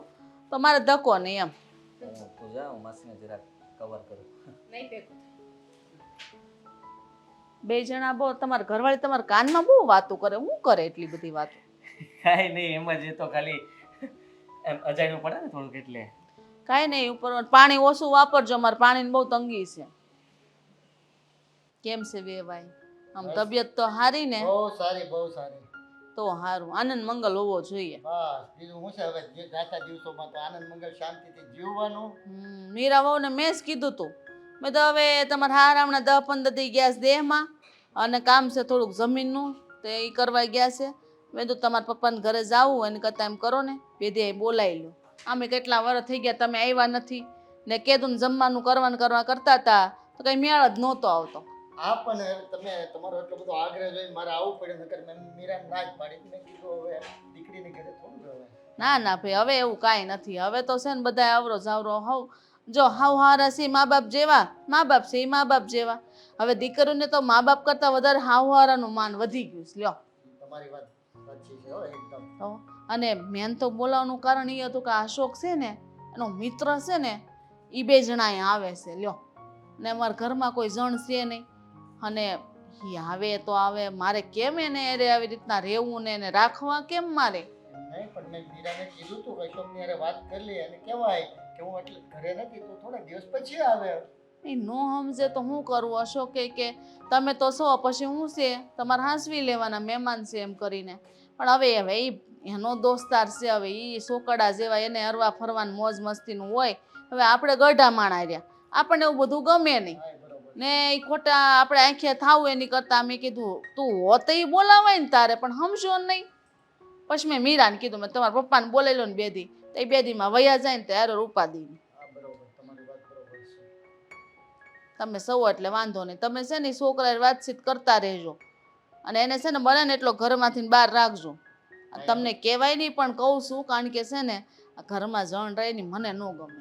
તો મારે ધક્કો નહીં એમ. તું જા હું માસીને જરાક કવર કરું. નહીં ભેગું બે જણા બહુ તમારા ઘરવાળી તમારા કાનમાં બહુ વાતો કરે, શું કરે એટલી બધી વાતો? કાંઈ નહીં, એમ જ એ તો ખાલી એમ અજાણ્યું પડે ને થોડુંક એટલે. કાંઈ નહીં, ઉપર પાણી ઓછું વાપરજો, મારે પાણીની બહુ તંગી છે. કેમ છે વેવાય? આમ તબિયત તો સારી ને? બહુ સારી, બહુ સારી. તો સારું, આનંદ મંગલ હોવો જોઈએ. બસ બીજું શું છે હવે, જે જાતા દિવસોમાં તો આનંદ મંગળ શાંતિથી જીવવાનું. મીરા વહુને મેં જ કીધું તું, મેં તો હવે તમારે હાર હમણાં 10-15 દી ગયા છે દેહમાં અને કામ છે થોડુંક જમીનનું તો એ કરવા ગયા છે. મેં તો તમારા પપ્પાને ઘરે જાવું એને કરતાં એમ કરો ને બે દે બોલાવી લો. અમે કેટલા વર્ષ થઈ ગયા તમે આવ્યા નથી ને કીધું ને જમવાનું કરવા કરતા હતા તો કઈ મેળ જ નહોતો આવતો. આ પણ તમે તમારો એટલો બધો આગ્રહ જોઈને મારે આવવું પડ્યું, નકર મેં મીરાને ના જ પાડી. મેં કીધું હવે દીકરીને ઘરે થોડું રહેવાય. ના ના ભાઈ હવે એવું કાંઈ નથી. હવે તો છે ને બધા આવરો જાવરો હવ જો હાવ હારા છે મા બાપ જેવા, મા બાપ છે એ મા બાપ જેવા. હવે દીકરીઓને તો મા બાપ કરતાં વધારે હાવ હારાનું માન વધી ગયું છે. લ્યો તમારી વાત સાચી છે હો એકદમ. તો અને મેન તો બોલાવવાનું કારણ એ હતું કે અશોક છે ને એનો મિત્ર છે ને એ બે જણા અહીંયા આવે છે. લ્યો ને અમારા ઘરમાં કોઈ જણ છે નહીં અને એ આવે તો આવે, મારે કેમ એને આવી રીતના રહેવું ને એને રાખવા કેમ મારે? નહીં પણ મેં મીરાને કીધું તું કે અશોકની હારે વાત કરી લે અને કહેવાય કે હું એટલે ઘરે નથી તો થોડા દિવસ પછી આવે. એ નો સમજે તો શું કરવું? અશોક કે તમે તો છો પછી હું છે તમારે હાંસવી લેવાના મહેમાન છે એમ કરીને. પણ હવે એનો દોસ્તાર છે, હવે એ સોકડા જેવા એને હરવા ફરવાનું મોજ મસ્તીનું હોય. હવે આપણે ગઢા માણા રહ્યા, આપણને એવું બધું ગમે નહીં હા બરોબર. ને એ ખોટા આપણે આંખે થાવું એની કરતાં મેં કીધું તું હોત એ બોલાવાય ને તારે પણ સમજો નહીં. પછી મેં મીરાને કીધું મેં તમારા પપ્પાને બોલાવી લો ને બે દી તો એ બે દીમાં વયા જાય ને ત્યારે ઉપાદી. હા બરોબર, તમારી વાત બરોબર છે. તમે સૌ એટલે વાંધો નહીં, તમે છે ને છોકરા વાતચીત કરતા રહેજો અને એને છે ને બને ને એટલો ઘરમાંથી બહાર રાખજો. તમને કહેવાય નહીં પણ કહું છું કારણ કે છે ને આ ઘરમાં જણ રહે ને મને ન ગમે.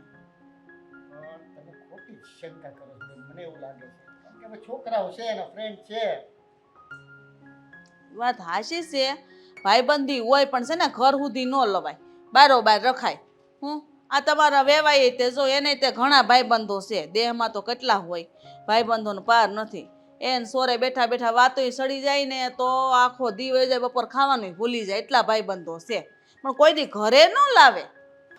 પણ તમે ખોટી શંકા કરો છો, મને એવું લાગે છે કારણ કે હવે છોકરાઓ છે એના ફ્રેન્ડ છે. વાત હાશી છે, ભાઈબંધી હોય પણ છે ને ઘર સુધી ન લવાય, બારોબાર રખાય. આ તમારા વેવાય તે જો એને તે ઘણા ભાઈબંધો છે, દેહમાં તો કેટલા હોય ભાઈબંધોનો પાર નથી. એને સોરે બેઠા બેઠા વાતો સડી જાય ને તો આખો દી વહી જાય, બપોર ખાવાનું ભૂલી જાય, એટલા ભાઈબંધો છે પણ કોઈ દી ઘરે ન લાવે.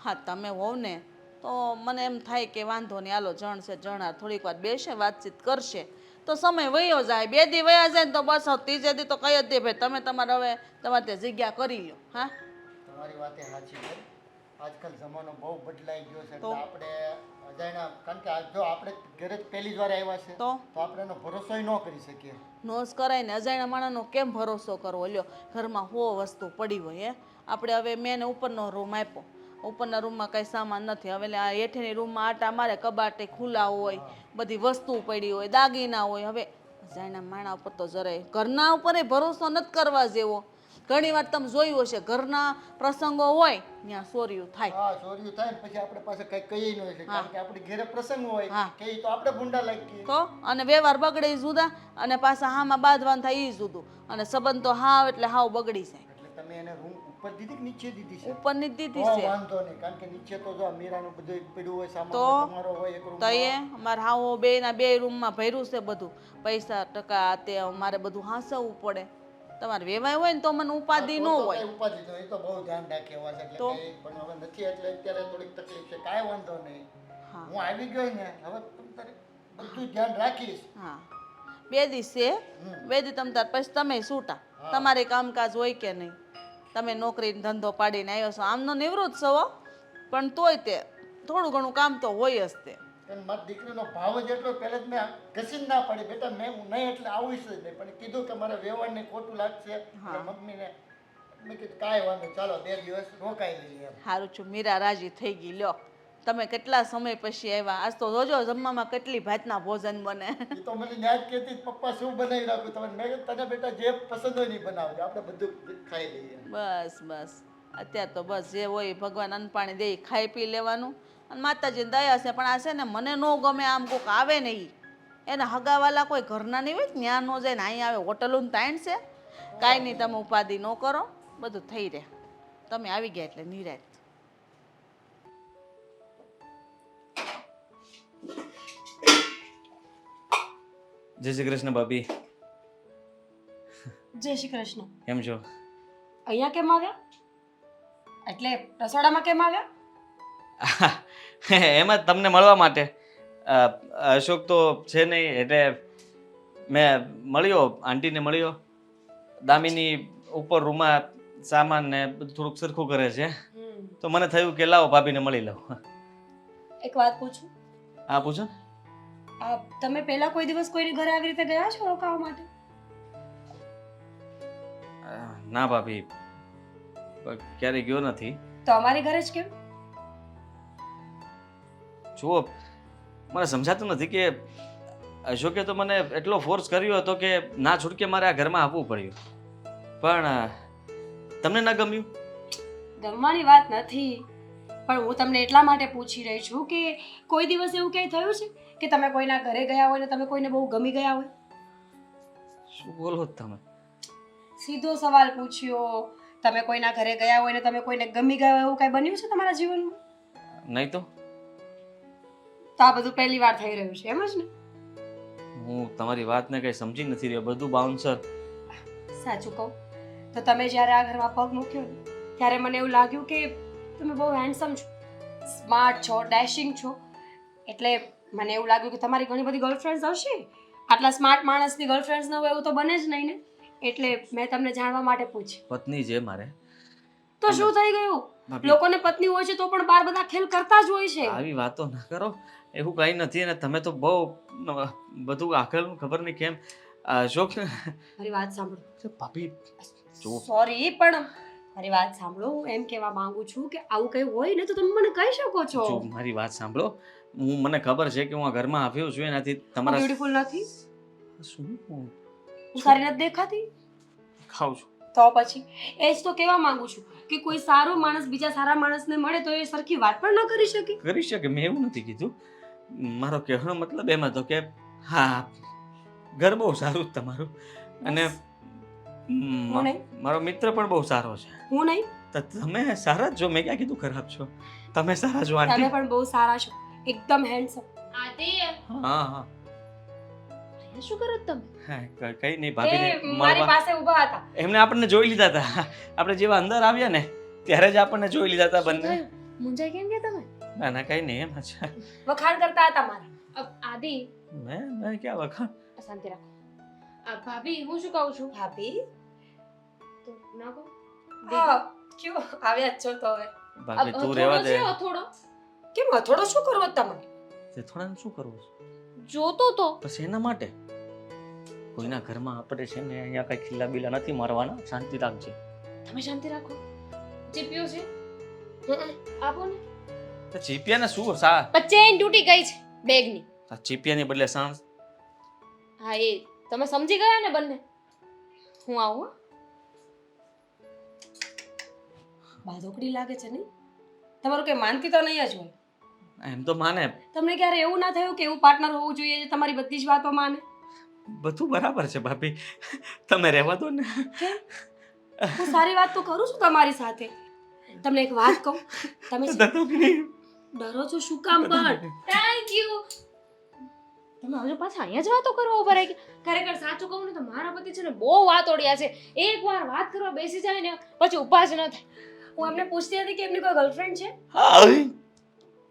હા તમે હોવ ને તો મને એમ થાય કે વાંધો નહીં, હાલો જણ છે જણા થોડીક વાર બેસે વાતચીત કરશે તો સમય વયો જાય. બે દી વયા જાય ને તો બસ ત્રીજે દી તો કઈ જ દે ભાઈ તમે તમારે હવે તમારે તે જગ્યા કરી લો. હા તમારી વાત એ સાચી છે. આજકાલ જમાનો બહુ બદલાઈ ગયો છે તો? એટલે આપણે અજાણ્યા કારણ કે જો આપણે ઘરે જ પહેલી જ વાર આવ્યા છે તો આપણે એનો ભરોસો ન કરી શકીએ. નોસ કરાય ને અજાણ્યા માણસનો કેમ ભરોસો કરવો? લ્યો ઘરમાં વસ્તુ પડી હોય આપણે હવે મેં એને ઉપરનો રૂમ આપ્યો, ઉપરના રૂમમાં કંઈ સામાન નથી, હવે આ હેઠેની રૂમમાં આટા મારે કબાટે ખુલ્લા હોય, બધી વસ્તુ પડી હોય, દાગીના હોય. હવે અજાણ્યા માણા ઉપર તો જરાય ઘરના ઉપર ભરોસો નથી કરવા જેવો. ઘણી વાર તમે જોયું હશે ઘરના પ્રસંગો હોય ત્યાં ચોર્યું થાય. હા ચોર્યું થાય ને પછી આપણે પાસે કઈ કહીએ ન હોય કારણ કે આપણે ઘરે પ્રસંગ હોય હા. કે તો આપણે ભૂંડા લાગીએ. તો અને વ્યવહાર બગડે ઈ જુદા અને પાછા હામાં બાંધવાનું થાય એ જુદું અને સંબંધ તો હાવ એટલે હાવ બગડી જાય. એટલે તમે એને રૂમ ઉપર દીધી કે નીચે દીધી છે? ઉપરની જ દીધી તો છે વાંધો નહીં કારણ કે નીચે તો જો મીરાનું બધું પડ્યું હોય સામાન તો? તમારો હોય એક રૂમ. તો એ અમારે હાવો બેના બે રૂમમાં ભર્યું છે બધું, પૈસા ટકા તે મારે બધું હાંસવવું પડે. તમારે વેવાય હોય ને તો મને ઉપાધિ ન હોય. ઉપાધિ તો એ તો બહુ ધ્યાન રાખે એવા છે એટલે તો? કે પણ હવે નથી એટલે અત્યારે થોડીક તકલીફ છે. કાંઈ વાંધો નહીં, હા હું આવી ગયો ને હવે તમ તારે બધું ધ્યાન રાખીશ. હા બે દી છે, બે દી તમ તાર પછી તમે છૂટા, તમારે કામકાજ હોય કે નહીં, તમે નોકરી ધંધો પાડીને આવ્યો છો, આમનો નિવૃત્ત છો પણ તોય તે થોડું ઘણું કામ તો હોય જ તે. અને મારી દીકરીનો ભાવ જ એટલો પહેલા જ મેં ઘસીને ના પાડી બેટા મેં હું નહીં એટલે આવીશ જ નહીં પણ કીધું કે મારા વ્યવહારને ખોટું લાગશે એટલે મમ્મીને મેં કીધું કાંઈ વાંધો ચાલો 2 દિવસ રોકાઈ લઈએ એમ. સારું છું મીરા રાજી થઈ ગઈ. લ્યો તમે કેટલા સમય પછી આવ્યા, આજ તો જોજો જમવામાં કેટલી ભાતના ભોજન બને. એ તો મને યાદ કહેતી પપ્પા શું બનાવી રાખું તમે મેં કીધું તને બેટા જે પસંદ હોય ને બનાવજો આપણે બધું ખાઈ લઈએ. બસ બસ અત્યારે તો બસ જે હોય ભગવાન અન્ન પાણી દે ખાઈ પી લેવાનું અને માતાજીની દયા છે. પણ આ છે ને મને ન ગમે આમ કોઈક આવે ને એને હગાવાલા કોઈ ઘરના નહીં હોય ત્યાં ન જાય ને અહીં આવે હોટલોનું તાણ છે કાંઈ નહીં, તમે ઉપાધિ ન કરો, બધું થઈ રહે. તમે આવી ગયા એટલે નિરાશ. જય શ્રી કૃષ્ણ ભાભી, જય શ્રી કૃષ્ણ. કેમ છો? અહીંયા કેમ આવ્યા? એટલે રસોડામાં કેમ આવ્યા? એમ જ તમને મળવા માટે. અશોક તો છે નહીં એટલે મેં મળ્યો, આંટીને મળ્યો. દામિની ઉપર રૂમમાં સામાન ને બધું થોડુંક સરખું કરે છે, તો મને થયું કે લાવો ભાભીને મળી લઉં. એક વાત પૂછું? હા પૂછો ને. તમે પહેલા કોઈ દિવસ કોઈની ઘરે આવી રીતે ગયા છો રોકાવા માટે? ના ભાભી, ક્યારેય ગયો નથી. તો અમારી ઘરે જ કેમ? જુઓ, મને સમજાતું નથી કે અશોકે તો મને એટલો ફોર્સ કર્યો હતો કે ના છૂટકે મારે આ ઘરમાં આવવું પડ્યું, પણ તમને ના ગમ્યું. ગમવાની વાત નથી, પણ હું તમને એટલા માટે પૂછી રહી છું કે કોઈ દિવસ એવું ક્યાંય થયું છે કે તમે કોઈના ઘરે ગયા હોય ને તમે કોઈને બહુ ગમી ગયા હોય? શું બોલો છો તમે? સીધો સવાલ પૂછ્યો. તમે કોઈના ઘરે ગયા હોય ને તમે કોઈને ગમી ગયા હોય એવું કાંઈ બન્યું છે તમારા જીવનમાં? નહીં તો આ બધું પહેલી વાર થઈ રહ્યું છે, એમ જ ને? હું તમારી વાતને કઈ સમજી નથી રહ્યો, બધું બાઉન્સર. સાચું કહું તો તમે જ્યારે આ ઘરમાં પગ મૂક્યો ને ત્યારે મને એવું લાગ્યું કે તમે બહુ હેન્ડસમ છો, સ્માર્ટ છો, ડેશિંગ છો. એટલે મને એવું લાગ્યું કે તમારી ઘણી બધી ગર્લફ્રેન્ડ્સ હશે. આટલા સ્માર્ટ માણસની ગર્લફ્રેન્ડ્સ ન હોય એવું તો બને જ નહીં ને. એટલે મેં તમને જાણવા માટે પૂછ્યું. પત્ની છે મારે. તો શું થઈ ગયું? ભાભી, લોકોને પત્ની હોય છે તો પણ બાર બધા ખેલ કરતા જ હોય છે. આવી વાતો ના કરો, એવું કઈ નથી. અને તમે તો બહુ બધું આખેલું, ખબર નહીં કેમ. અશોક મારી વાત સાંભળો. ભાભી જો, સોરી, પણ મારી વાત સાંભળો. હું એમ કહેવા માંગુ છું કે આવું કંઈ હોય ને તો તમે મને કહી શકો છો. જો મારી વાત સાંભળો. મને ખબર છે કે હું આ ઘરમાં આવ્યો છું એનાથી તમારા બ્યુટીફુલ નથી? શું હું સારી નથી દેખાતી? ખાવ છું તો પછી એ જ તો કહેવા માંગુ છું કે કોઈ સારો માણસ બીજા સારા માણસને મળે તો એ સરખી વાત પણ ન કરી શકે. કરી શકે, મેં એવું નથી કીધું. મારો કહેવાનો મતલબ એમ હતો કે હા, ઘર બહુ સારું છે તમારું, અને હું નહીં. મારો મિત્ર પણ બહુ સારો છે. હું નહીં. તો તમે સારા જ છો, મેં ક્યાં કીધું ખરાબ છો. તમે સારા છો તમે આંટી. પણ બહુ સારા છો, એકદમ હેન્ડસમ. આદિ હા હા શું કરો તમે? હા, કઈ નહીં એ ભાભીને મારી મળવા. પાસે ઊભા હતા. એમને આપણને જોઈ લીધા હતા. આપણે જેવા અંદર આવ્યા ને ત્યારે જ આપણને જોઈ લીધા હતા બંને. મુંજાઈ કેમ ગયા તમે? ના ના કઈ નહીં, એમ જ. વખાણ કરતા હતા મારા. આદિ મેં ક્યાં વખાણ. શાંતિ રાખો. ભાભી હું શું કહું છું? ભાભી તો ના કહો. હા, ક્યો આવ્યા જ છો તો હવે? ભાભી તું રહેવા દે. થોડો કેમ થોડો શું કરવો તમે? તે થોડાને શું કરવું છે? જોતો તો પછી એના માટે કોઈના ઘરમાં આપણે છે ને અહીંયા કઈ ખીલા બીલા નથી મારવાના. શાંતિ રાખજે. તમે શાંતિ રાખો. જે પીઓ છે આપો ને. તો ચીપિયાને શું સા પણ ચેન તૂટી ગઈ છે બેગની. ચીપિયાની બદલે સાણ. હા એ તમે સમજી ગયા ને બંને. હું આવું હો. બાધોકડી લાગે છે નહીં? તમારું કઈ માનતી તો નહીં જ હોય. એમ તો માને, તમને ક્યારે એવું ના થયું કે એવું પાર્ટનર હોવું જોઈએ જે તમારી બધી જ વાતો માને? બધું બરાબર છે ભાભી, તમે રહેવા દો ને. હું સારી વાત તો કરું છું તમારી સાથે. તમને એક વાત કહું, તમે ડરો છો શું કામ? પણ થેન્ક યુ. તમે હજુ પાછા અહીંયા જ વાતો કરવા ઉભા રહી ગયા. ખરેખર સાચું કહું ને તો મારા પતિ છે ને બહુ વાતોડિયા છે. એકવાર વાત કરવા બેસી જાય ને પછી ઊભા જ ન થાય. હું એમને પૂછતી હતી કે એમની કોઈ ગર્લફ્રેન્ડ છે?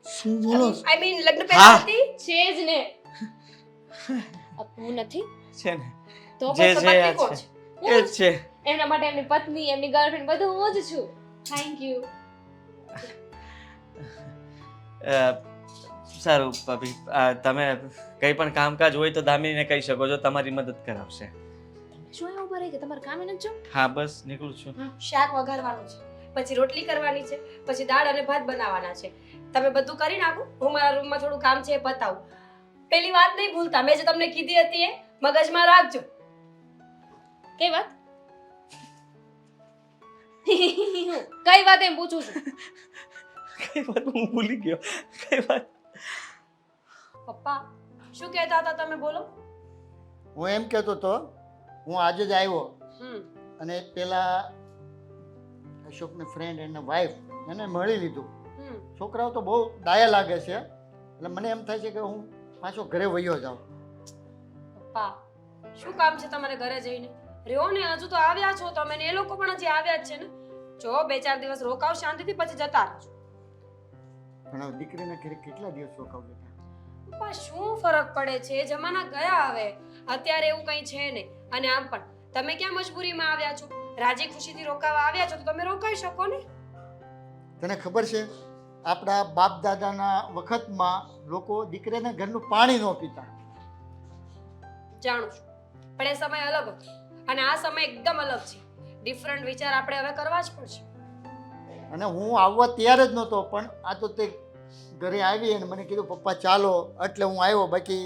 શું બોલો આઈ મીન લગ્ન પહેલા હતી? છે જ ને. હું નથી છે ને તો જે પછી છે પત્ની આ કોણ છે. છે? એ જ છે. એમના માટે એમની પત્ની એમની ગર્લફ્રેન્ડ બધું હું જ છું. Thank you. સારું ભાભી, તમે કઈ પણ કામકાજ હોય તો દામિનીને કહી શકો છો, તમારી મદદ કરાવશે. શું એવું ઉભા રહી કે તમારે કામે નથી જવું? હા બસ નીકળું છું. શાક વઘારવાનું છે, પછી રોટલી કરવાની છે, પછી દાળ અને ભાત બનાવવાના છે. તમે બધું કરી નાખો, હું મારા રૂમમાં થોડું કામ છે એ પતાવું. પેલી વાત નહીં ભૂલતા, મેં જે તમને કીધી હતી એ મગજમાં રાખજો. કઈ વાત? કઈ વાત એમ પૂછું છું. કઈ વાત હું ભૂલી ગયો. કઈ વાત? પપ્પા શું કહેતા હતા તમે? બોલો. હું એમ કહેતો હતો, હું આજે જ આવ્યો હમ અને પેલા અશોકની ફ્રેન્ડ એના વાઈફ એને મળી લીધું. હમ છોકરાઓ તો બહુ ડાયા લાગે છે એટલે મને એમ થાય છે કે હું પાછો ઘરે વયો જાઉં. પપ્પા શું કામ છે તમારે ઘરે જઈને? રહ્યો ને, હજુ તો આવ્યા છો તમે ને એ લોકો પણ હજી આવ્યા જ છે ને. જો 2-4 દિવસ રોકાવ શાંતિથી, પછી જતા રહેજો. પણ હવે દીકરીના ઘરે કેટલા દિવસ રોકાવ બેટા? પપ્પા શું ફરક પડે છે? એ જમાના ગયા હવે. અત્યારે એવું કંઈ છે નહીં. અને આમ પણ તમે ક્યાં મજબૂરીમાં આવ્યા છો? રાજી ખુશીથી રોકાવા આવ્યા છો તો તમે રોકાઈ શકો ને. તને ખબર છે આપણા બાપ દાદાના વખતમાં લોકો દીકરીના ઘરનું પાણી ન પીતા. જાણું છું, પણ એ સમય અલગ હતો અને આ સમય એકદમ અલગ છે. ડિફરન્ટ વિચાર આપણે હવે કરવા જ પડશે. અને હું આવવા તૈયાર જ નહોતો, પણ આ તો તે ઘરે આવી અને મને કીધું પપ્પા ચાલો, એટલે હું આવ્યો. બાકી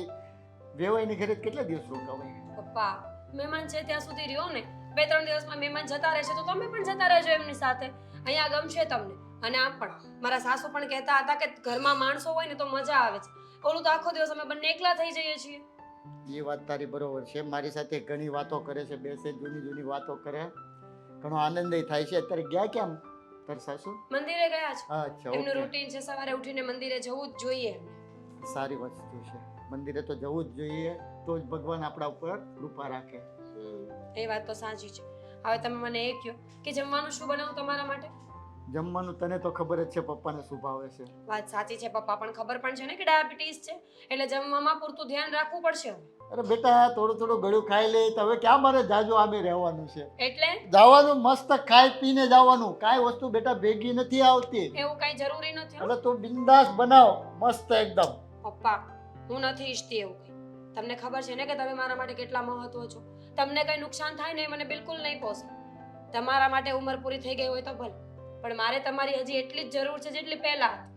વેવાઈની ઘરે કેટલા દિવસ રોકાવાય? પપ્પા મહેમાન છે ત્યાં સુધી રહ્યો ને. 2-3 દિવસમાં મહેમાન જતા રહેશે તો તમે પણ જતા રહેજો એમની સાથે. અહીંયા ગમશે તમને. અને આમ પણ મારા સાસુ પણ કહેતા હતા કે ઘરમાં માણસો હોય ને તો મજા આવે છે. ઓલું તો આખો દિવસ અમે બંને એકલા થઈ જઈએ છીએ. એ વાત તારી બરોબર છે. મારી સાથે ઘણી વાતો કરે છે, બેસે જૂની વાતો કરે, ઘણો આનંદ થાય છે. અત્યારે ગયા કેમ તાર સાસુ? મંદિરે ગયા છે. અચ્છા, એમનું ઓકે. રૂટીન છે સવારે ઉઠીને મંદિરે જવું જ જોઈએ. સારી વસ્તુ છે. મંદિરે તો જવું જ જોઈએ, તો જ ભગવાન આપણા ઉપર કૃપા રાખે. એ વાત તો સાચી છે. હવે તમે મને એ કહો કે જમવાનું શું બનાવું તમારા માટે? જમવાનું તને તો ખબર જ છે પપ્પાને શું ભાવે છે. વાત સાચી છે પપ્પા, પણ ખબર પણ છે ને કે ડાયાબિટીસ છે, એટલે જમવામાં પૂરતું ધ્યાન રાખવું પડશે. અરે બેટા, થોડું ગળ્યું ખાઈ લે તો હવે ક્યાં મારે જાજુ આમે રહેવાનું છે? એટલે જવાનું મસ્ત ખાઈ પીને જવાનું. કાંઈ વસ્તુ બેટા ભેગી નથી આવતી. એવું કઈ જરૂરી નથી હો. એટલે તું બિંદાસ બનાવ મસ્ત એકદમ. પપ્પા હું નથી ઈચ્છતી એવું કંઈ. તમને ખબર છે ને કે તમે મારા માટે કેટલા મહત્વ છો. તમને કઈ નુકસાન થાય ને એ મને બિલકુલ નહીં પોસાય. તમારા માટે ઉંમર પૂરી થઈ ગઈ હોય તો ભલે, પણ મારે તમારી હજી એટલી જ જરૂર છે જેટલી પહેલા હતી.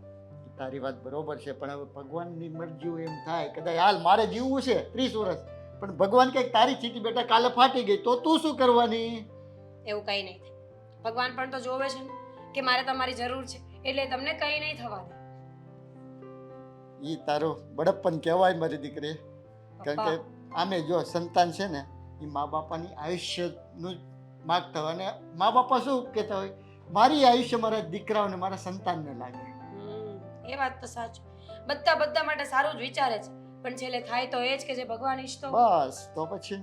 તારી વાત બરોબર છે, પણ હવે ભગવાનની મરજી હોય એમ થાય. કદાચ હાલ મારે જીવવું છે 30 વર્ષ, પણ ભગવાન કંઈક તારી ચીટી બેટા કાલે ફાટી ગઈ તો તું શું કરવાની? એવું કંઈ નહીં થાય. ભગવાન પણ તો જોવે છે ને કે મારે તમારી જરૂર છે, એટલે તમને કંઈ નહીં થવા દે. ઈ તારો બડપ્પન કહેવાય મારી દીકરી. કારણ કે આમે જો સંતાન છે ને એ મા બાપાની આયુષ્યનું માગતા હોય, અને મા બાપા શું કહેતા હોય, મારી આયુષ્ય મારા દીકરાઓને મારા સંતાનને લાગે. એ વાત તો સાચી. બધા માટે સારું જ વિચારે છે, પણ છેલ્લે થાય તો એ જ કે જે ભગવાન ઈચ્છતો હોય. બસ તો પછી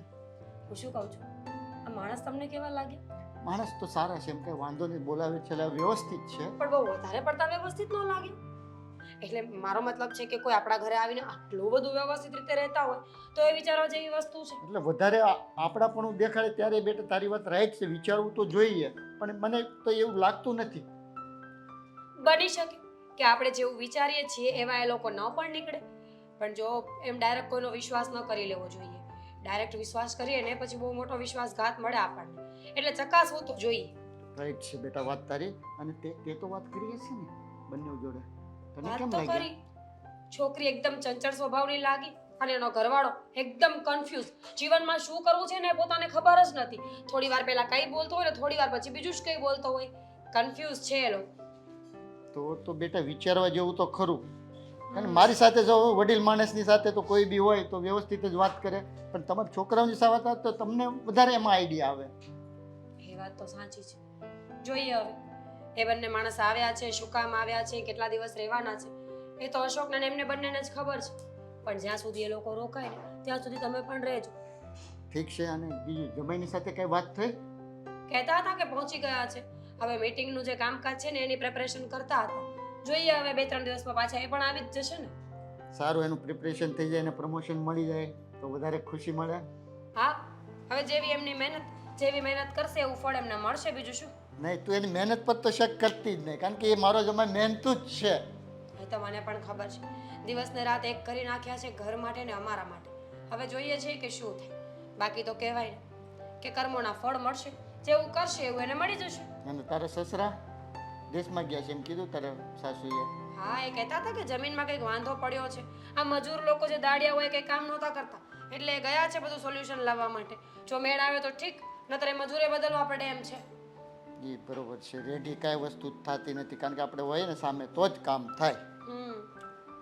હું શું કહું છું, આ માણસ તમને કેવા લાગે? માણસ તો સારા છે, એમ કઈ વાંધો નહીં, બોલાવે છે, વ્યવસ્થિત છે. પણ બહુ વધારે પડતા વ્યવસ્થિત ન લાગે. એટલે મારો મતલબ છે કે કોઈ આપણા ઘરે આવીને આટલું બધું વ્યવસ્થિત રીતે રહેતા હોય તો એ વિચારવા જેવી વસ્તુ છે. એટલે વધારે આપણાપણું દેખાડે ત્યારે બેટા તારી વાત રાઈટ છે, વિચારવું તો જોઈએ, પણ મને તો એવું લાગતું નથી. બની શકે કે આપણે જેવું વિચારીએ છીએ એવા એ લોકો ન પણ નીકળે, પણ જો એમ ડાયરેક્ટ કોઈનો વિશ્વાસ ન કરી લેવો જોઈએ. ડાયરેક્ટ વિશ્વાસ કરીએ ને પછી બહુ મોટો વિશ્વાસઘાત મળે આપણને, એટલે ચકાસવું તો જોઈએ. રાઈટ છે બેટા વાત તારી. અને તે તો વાત કરીએ છે ને બંને જોડે, તને વાત કેમ તો લાગ્યું? કરી. છોકરી એકદમ ચંચળ સ્વભાવની લાગી અને એનો ઘરવાળો એકદમ કન્ફ્યુઝ. જીવનમાં શું કરવું છે ને પોતાને ખબર જ નથી. થોડી વાર પહેલા કઈ બોલતો હોય ને થોડી વાર પછી બીજું જ કઈ બોલતો હોય. કન્ફ્યુઝ છે એ લોકો. તો બેટા વિચારવા જેવું તો ખરું. અને મારી સાથે જો વડીલ માણસની સાથે તો કોઈ બી હોય તો વ્યવસ્થિત જ વાત કરે, પણ તમારા છોકરાઓની સાથે વાત તો તમને વધારે એમાં આઈડિયા આવે. એ વાત તો સાચી છે. જોઈએ હવે એ બંને માણસ આવ્યા છે, શું કામ આવ્યા છે, કેટલા દિવસ રહેવાના છે, એ તો અશોકને એમને બંનેને જ ખબર છે. પણ જ્યાં સુધી એ લોકો રોકાય ને ત્યાં સુધી તમે પણ રહેજો. ઠીક છે. અને બીજું જમાઈની સાથે કઈ વાત થઈ? કહેતા હતા કે પહોંચી ગયા છે. હવે મીટિંગનું જે કામકાજ છે ને એની પ્રિપરેશન કરતા હતા. જોઈએ હવે 2-3 દિવસમાં પાછા એ પણ આવી જ જશે ને. સારું, એનું પ્રિપરેશન થઈ જાય અને પ્રમોશન મળી જાય તો વધારે ખુશી મળે. હા, હવે જેવી એમની મહેનત કરશે એવું ફળ એમને મળશે, બીજું શું. નહીં, તું એની મહેનત પર તો શક કરતી જ નહીં, કારણ કે એ મારો જમાઈ મહેનતું જ છે. એ તો મને પણ ખબર છે. દિવસ ને રાત એક કરી નાખ્યા છે ઘર માટે ને અમારા માટે. હવે જોઈએ છે કે શું થાય. બાકી તો કહેવાય ને કે કર્મોના ફળ મળશે, જેવું કરશે એવું એને મળી જશે. અને તારા સસરા દેશમાં ગયા છે એમ કીધું તારા સાસુએ? હા, એ કહેતા હતા કે જમીનમાં કંઈક વાંધો પડ્યો છે. આ મજૂર લોકો જે દાડિયા હોય કંઈ કામ નહોતા કરતા, એટલે એ ગયા છે બધું સોલ્યુશન લાવવા માટે. જો મેળ આવે તો ઠીક, નતર એ મજૂરે બદલવા પડે એમ છે. એ બરોબર છે. રેડી કાંઈ વસ્તુ થતી નથી, કારણ કે આપણે હોય ને સામે તો જ કામ થાય.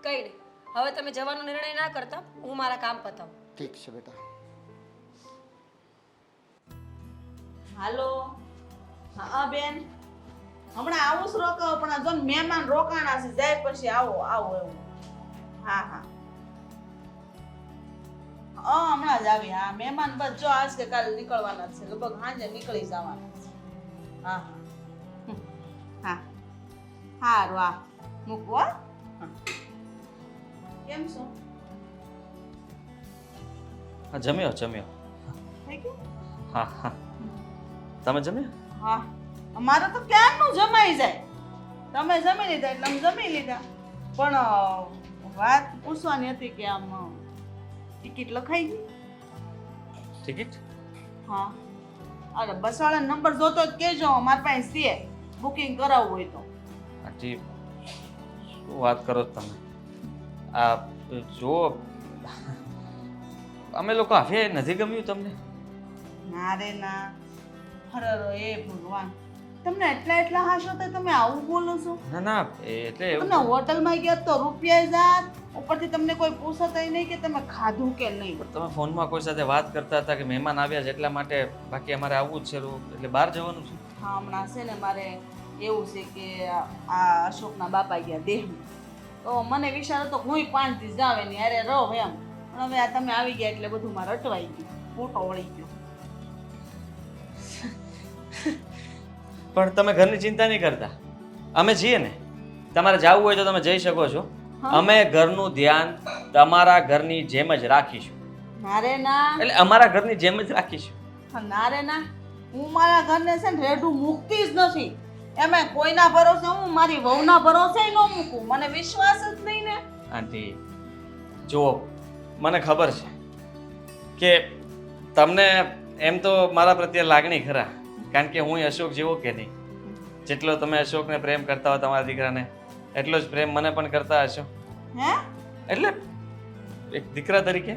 કંઈ નહીં, હવે તમે જવાનો નિર્ણય ના કરતા, હું મારા કામ પતાવું. ઠીક છે બેટા. હાલો. હા બેન, હમણાં આવું જ રોકાવો પણ આ જો ને મહેમાન રોકાણા છે, જાય પછી આવો આવો એવું. હા હા હમણાં જ આવી. હા મહેમાન બસ જો આજ કે કાલે નીકળવાના જ છે, લગભગ સાંજે નીકળી જવાના છે. હા હા સારું હા મૂકવો હો. હા. કેમ છો? હા જમ્યો જમ્યો. થઈ ગયું? હા હા તમે જમ્યો? હા અમારે તો ક્યારનું જમાઈ જાય. તમે જમી લીધા એટલે અમે જમી લીધા. પણ વાત પૂછવાની હતી કે આમ ટિકિટ લખાઈ ગઈ? ટિકિટ? હા અરે બસવાળાનો નંબર જોતો જ કહેજો, મારી પાસે છે, બુકિંગ કરાવવું હોય તો. આંટી શું વાત કરો છો તમે? આ જુઓ અમે લોકો આવ્યા એ નથી ગમ્યું તમને? ના રે ના, અરે એ ભગવાન, તમને એટલા હાશો તો તમે આવું બોલો છો? ના ના એટલે એવું તમે હોટલમાં ગયા તો રૂપિયા જાત, ઉપરથી તમને કોઈ પૂછતા નહીં કે તમે ખાધું કે નહીં. પણ તમે ફોનમાં કોઈ સાથે વાત કરતા હતા કે મહેમાન આવ્યા છે એટલા માટે, બાકી અમારે આવવું જ છે એટલે બહાર જવાનું છે. હા હમણાં છે ને મારે એવું છે કે આ અશોકના બાપા ગયા દેહમાં, તો મને વિચાર હતો હું 5 દિવસ જાવ એની અરે રહો એમ, પણ હવે આ તમે આવી ગયા એટલે બધું મારે અટવાઈ ગયું, ફોટો વળી ગયો. પણ તમે ઘરની ચિંતા નહીં કરતા, અમે છીએ ને, તમારે જવું હોય તો તમે જઈ શકો છો. હા? અમે ઘરનું ધ્યાન તમારા ઘરની જેમ જ રાખીશું, ના રે ના, એટલે અમારા ઘરની જેમ જ રાખીશું. ના રે ના, હું મારા ઘરને છે ને રેઢું મૂકતી જ નથી. એમાં કોઈના ભરોસે હું મારી વહુના ભરોસે ન મૂકું, મને વિશ્વાસ જ નહીં ને. આંટી જુઓ, મને ખબર છે કે તમને એમ તો મારા પ્રત્યે લાગણી ખરા, કારણ કે હું અશોક જેવો કે નહીં. જેટલો તમે અશોકને પ્રેમ કરતા હો તમારા દીકરાને, એટલો જ પ્રેમ મને પણ કરતા હશો. હે એટલે એક દીકરા તરીકે.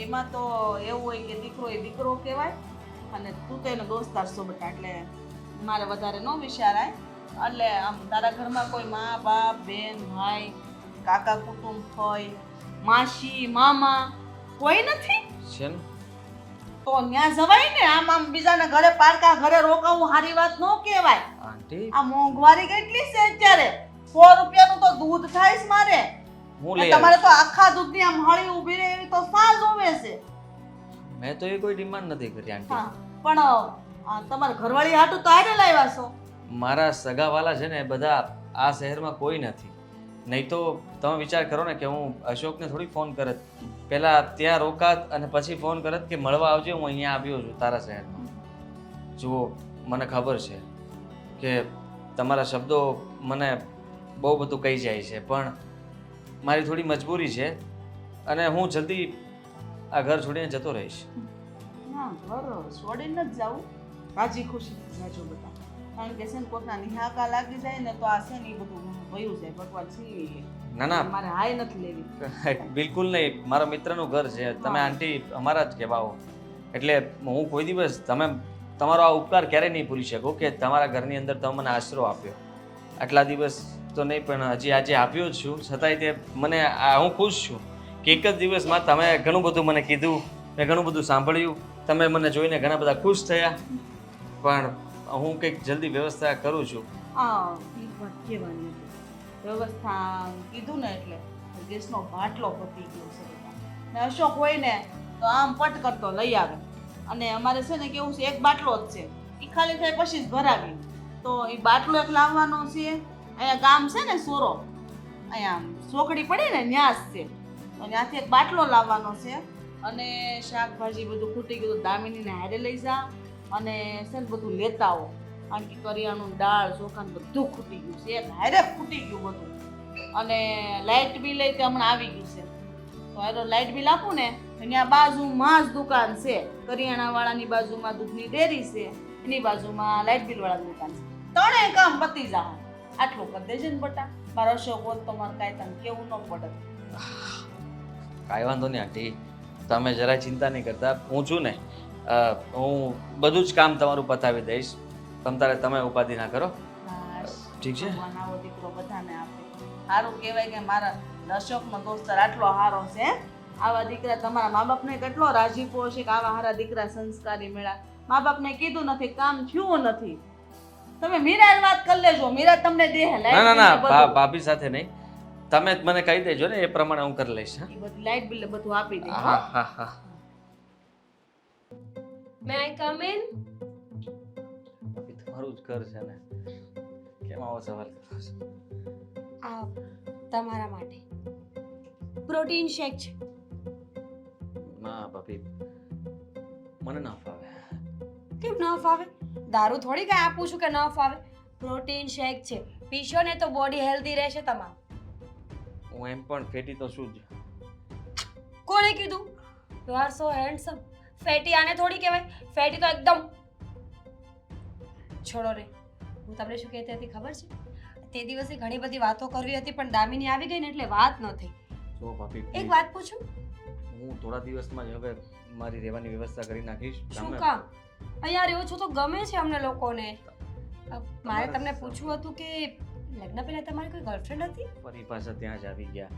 એમાં તો એવું હોય કે દીકરો એ દીકરો કહેવાય અને તું તો એનો દોસ્તાર છો બેટા, એટલે મારે વધારે ન વિચારાય. એટલે આમ તારા ઘરમાં કોઈ મા બાપ બેન ભાઈ કાકા કુટુંબ હોય, માસી મામા કોઈ નથી? છે ને? તો ત્યાં જવાય ને. આમ બીજાના ઘરે પારકા ઘરે રોકાવું સારી વાત ન કહેવાય. આંટી આ મોંઘવારી કેટલી છે અત્યારે, 100 રૂપિયાનું તો દૂધ થાય છે મારે. હું ને લઈ તમારે આવીશ. તો આખા દૂધની આમ હળી ઊભી રહે એવી તો સાજ જોવે છે. મેં તો એ કોઈ ડિમાન્ડ નથી કરી આંટી. હા પણ તમારા ઘરવાળી હાટું તો આરે લાવ્યા છો. મારા સગાવાલા છે ને બધા આ શહેરમાં કોઈ નથી, નહીં તો તમે વિચાર કરો ને કે હું અશોકને થોડી ફોન કરત, પહેલાં ત્યાં રોકાત અને પછી ફોન કરત કે મળવા આવજે, હું અહીંયા આવ્યો છું તારા શહેરમાં. જુઓ મને ખબર છે કે તમારા શબ્દો મને બહુ બધું કહી જાય છે, પણ મારી થોડી મજબૂરી છે અને હું જલ્દી આ ઘર છોડીને જતો રહીશ. ના ઘર છોડીને જ જાવું, રાજી ખુશી જાજો બધા. કારણ કે છે ને કોકના નિહાકા લાગી જાય ને તો આ છે ને એ બધું વયું જાય, ભગવાન છીનવી લે. ના ના મારે હાય નથી લેવી. બિલકુલ નહીં, મારા મિત્રનું ઘર છે, તમે હા. આંટી અમારા જ કહેવાઓ, એટલે હું કોઈ દિવસ તમારો આ ઉપકાર ક્યારેય નહીં ભૂલી શકું કે તમારા ઘરની અંદર તમે મને આશરો આપ્યો. આટલા દિવસ તો નહીં પણ હજી આજે આપ્યો જ છું, છતાંય તે મને હું ખુશ છું કે એક જ દિવસમાં તમે ઘણું બધું મને કીધું, મેં ઘણું બધું સાંભળ્યું, તમે મને જોઈને ઘણા બધા ખુશ થયા. પણ હું કંઈક જલ્દી વ્યવસ્થા કરું છું. એ વાત કહેવાની હતી. વ્યવસ્થા કીધું ને એટલે ગેસનો બાટલો પતી ગયો છે બધા. ને અશોક હોય ને તો આમ પટ કરતો લઈ આવે, અને અમારે છે ને કેવું છે એક બાટલો જ છે, એ ખાલી થાય પછી જ ભરાવી. તો એ બાટલો એક લાવવાનો છે. અહીંયા ગામ છે ને સોરો, અહીંયા સોકડી પડી ને ન્યાસ છે, તો ત્યાંથી એક બાટલો લાવવાનો છે. અને શાકભાજી બધું ખૂટી ગયું, દામિનીને હારે લઈ જા અને છે ને બધું લેતા આવો, કારણ કે કરિયાણું દાળ ચોખા બધું ખૂટી ગયું છે, એક હારે ખૂટી ગયું બધું. અને લાઇટ બિલ તે હમણાં આવી ગયું છે, તો હારો લાઇટ બિલ આપું ને ત્યાં બાજુમાં જ દુકાન છે, કરિયાણાવાળાની બાજુમાં દૂધની ડેરી છે, એની બાજુમાં લાઇટ બિલવાળાની દુકાન છે. ત્રણેય કામ પતી જાય. આટલું કરી દેજે ને બટા, મારો અશોક હોત તો મારે કાંઈ તને કેવું ન પડે. કાંઈ વાંધો નહીં આંટી, તમે જરાય ચિંતા નહીં કરતા, હું છું ને, હું બધું જ કામ તમારું પતાવી દઈશ, તમે ઉપાધિ ના કરો. બસ, ઠીક છે. ભગવાન આવો દીકરો બધાને આપે. સારું કહેવાય કે મારા અશોકનો દોસ્તર આટલો સારો છે. આવા દીકરા તમારા મા બાપને કેટલો રાજીપો છે કે આવા સારા દીકરા સંસ્કારી મળ્યા. મા બાપને કીધું નથી, કામ થયું નથી. તમે મીરા વાત કરી લેજો, મીરા તમને દે ના ના ના ભાભી સાથે નહીં, તમે જ મને કહી દેજો ને, એ પ્રમાણે હું કરી લઈશ. હા? એ બધી લાઈટ બિલ બધું આપી દે. હા હા હા. મે આઈ કમ ઇન? ભાભી તમારું જ ઘર છે ને, કેમ આવો સવાલ કરો છો? આ તમારા માટે પ્રોટીન શેક છે. ના ભાભી, મને ના ફાવે. કેમ ન ફાવે? દારૂ થોડી કાંઈ આપું છું કે ન ફાવે. પ્રોટીન શેક છે, પીશો ને તો બોડી હેલ્ધી રહેશે તમારું. હું એમ પણ ફેટી તો શું જ. કોણે કીધું? You are so handsome. Fatty આને થોડી કહેવાય, ફેટી તો એકદમ. છોડો રે, હું તમને શું કહેતી હતી ખબર છે? તે દિવસે ઘણી બધી વાતો કરવી હતી પણ દામિની આવી ગઈ ને એટલે વાત ન થઈ. જો ભાભી, એક વાત પૂછું? હું થોડા દિવસમાં જ હવે મારી રહેવાની વ્યવસ્થા કરી નાખીશ. શું તમે કામ? અહીંયા રહ્યો છો તો ગમે છે અમને લોકોને. મારે તમને પૂછવું હતું કે લગ્ન પહેલા તમારી કોઈ ગર્લફ્રેન્ડ હતી? ફરી પાછા ત્યાં જ આવી ગયા.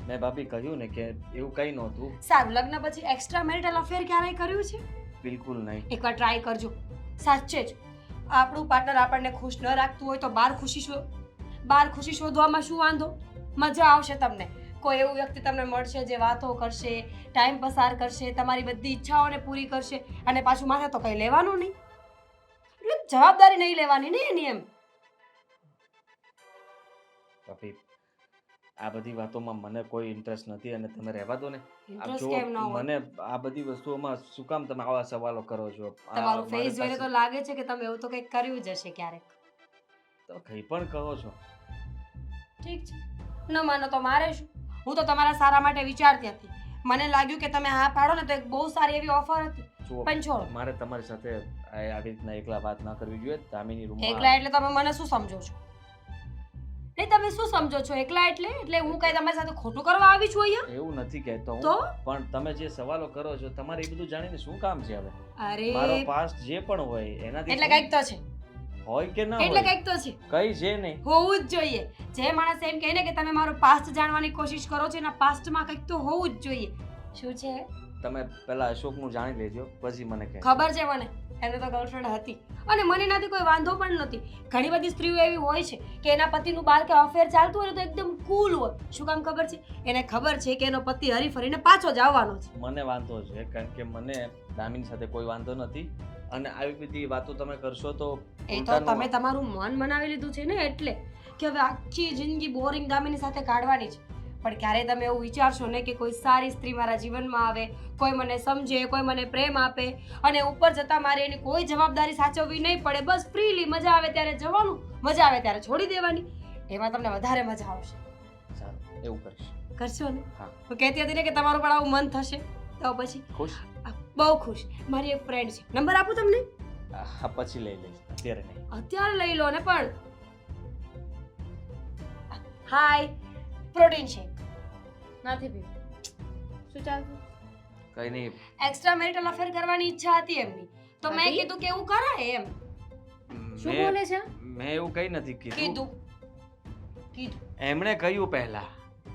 મેં ભાભી કહ્યું ને કે એવું કંઈ નહોતું. સારું, લગ્ન પછી એક્સ્ટ્રા મેરિટલ અફેર ક્યારેય કર્યું છે? બિલકુલ નહીં. એકવાર ટ્રાય કરજો. સાચે જ આપણું પાર્ટનર આપણને ખુશ ન રાખતું હોય તો બહાર ખુશી શોધવામાં શું વાંધો? મજા આવશે તમને. કોઈ એવું વ્યક્તિ તમને મળશે જે વાતો કરશે, ટાઈમ પસાર કરશે, તમારી બધી ઈચ્છાઓને પૂરી કરશે અને પાછું માથે તો કંઈ લેવાનું નહીં. એટલે જવાબદારી નહીં લેવાની ને એની એમ. ભાભી, આ બધી વાતોમાં મને કોઈ ઇન્ટરેસ્ટ નથી અને તમે રહેવા દો ને. આપ ઇન્ટરેસ્ટ જો કેમ ન હોય? મને આ બધી વસ્તુઓમાં શું કામ તમે આવા સવાલો કરો છો? તમારું મારી ફેસ જોઈને તો પાસે લાગે છે કે તમે એવું તો કંઈક કર્યું જ હશે ક્યારેક. તો કંઈ પણ કહો છો. ઠીક છે, ન માનો તો મારે શું? હું તો તમારા સારા માટે વિચારતી હતી. મને લાગ્યું કે તમે હા પાડો ને તો એક બહુ સારી એવી ઓફર હતી. જુઓ, પણ છોડો. મારે તમારી સાથે આવી રીતના એકલા વાત ના કરવી જોઈએ. દામિની એકલા રૂમમાં એટલે તમે મને શું સમજો છો? નહીં, તમે શું સમજો છો એકલા એટલે હું કઈ તમારી સાથે ખોટું કરવા આવી છું અહીંયા? એવું નથી કહેતો હું, તો પણ તમે જે સવાલો કરો છો તમારે એ બધું જાણીને શું કામ છે હવે? અરે મારો પાસ્ટ જે પણ હોય એનાથી એટલે કંઈક તો છે, હોય કે ના એટલે હોય કંઈક તો છે, કઈ છે નહીં. હોવું જ જોઈએ. જે માણસ એમ કહે ને કે તમે મારો પાસ્ટ જાણવાની કોશિશ કરો છો એના પાસ્ટમાં કંઈક તો હોવું જ જોઈએ. શું છે? તમે પહેલા અશોકનું જાણી લેજો પછી મને કહે. ખબર છે મને, એને તો ગર્લફ્રેન્ડ હતી અને મને એનાથી કોઈ વાંધો પણ નથી. ઘણી બધી સ્ત્રીઓ એવી હોય છે કે એના પતિનું બહાર કે અફેર ચાલતું હોય ને તો એકદમ કૂલ હોય. શું કામ ખબર છે? એને ખબર છે કે એનો પતિ હરી ફરીને પાછો જ આવવાનો છે. મને વાંધો છે કારણ કે મને દામિની સાથે કોઈ વાંધો નથી અને આવી બધી વાતો તમે કરશો તો એ તો ઉલટાનું- તમે તમારું મન બનાવી લીધું છે ને એટલે કે હવે આખી જિંદગી બોરિંગ દામિની સાથે કાઢવાની છે. પણ ક્યારે તમે એવું વિચારશો ને કે કોઈ સારી સ્ત્રી મારા જીવનમાં આવે, કોઈ મને સમજે, કોઈ મને પ્રેમ આપે અને ઉપર જતા મારે એની કોઈ જવાબદારી સાચવવી નહીં પડે, બસ ફ્રીલી મજા આવે ત્યારે જવાનું, મજા આવે ત્યારે છોડી દેવાની, એમાં તમને વધારે મજા આવશે. સારું, એવું કરીશ. કરશો ને? હા. હું કહેતી હતી ને કે તમારું પણ આવું મન થશે તો પછી ખુશ? બહુ ખુશ. મારી એક ફ્રેન્ડ છે, નંબર આપું તમને? હા, પછી લઈ લઈશ, અત્યારે નહીં. અત્યારે લઈ લો ને. પણ હાય, પ્રોટીન શેક નથી પીવું. શું ચાલતું? કઈ નહીં. એક્સ્ટ્રા મેરિટલ અફેર કરવાની ઈચ્છા હતી એમની તો મેં હતી? કીધું કે એવું કરાય એમ. શું મેં- બોલે છે? મેં એવું કઈ નથી કીધું. કીધું એમણે કહ્યું પહેલા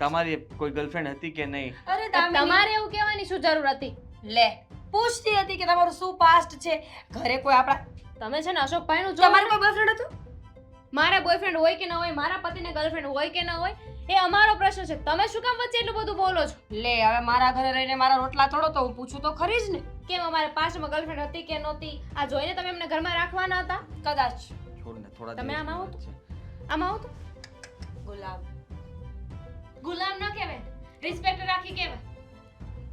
તમારી કોઈ ગર્લફ્રેન્ડ હતી કે નહીં. અરે દામિની, તમારે એવું કહેવાની શું જરૂર હતી? લે પૂછતી હતી કે તમારું શું પાસ્ટ છે, ઘરે કોઈ આપણા તમે છે ને અશોકભાઈનું જો તમારે કોઈ બોયફ્રેન્ડ હતો? મારા બોયફ્રેન્ડ હોય કે ન હોય, મારા પતિને ગર્લફ્રેન્ડ હોય કે ન હોય, એ અમારો પ્રશ્ન છે. તમે શું કામ વચ્ચે એટલું બધું બોલો છો? લે હવે મારા ઘરે રહીને મારા રોટલા તોડો તો હું પૂછું તો ખરી જ ને. કેમ અમારે પાસ્ટમાં ગર્લફ્રેન્ડ હતી કે નહોતી? આ જોઈને તમે એમને ઘરમાં રાખવાના હતા? કદાચ. છોડ ને, થોડા તમે આમ આવો દિવસની વાત છે. આમાં આવો તો. ગુલાબ. ગુલામ ન કહેવાય, રિસ્પેક્ટ રાખી કહેવાય.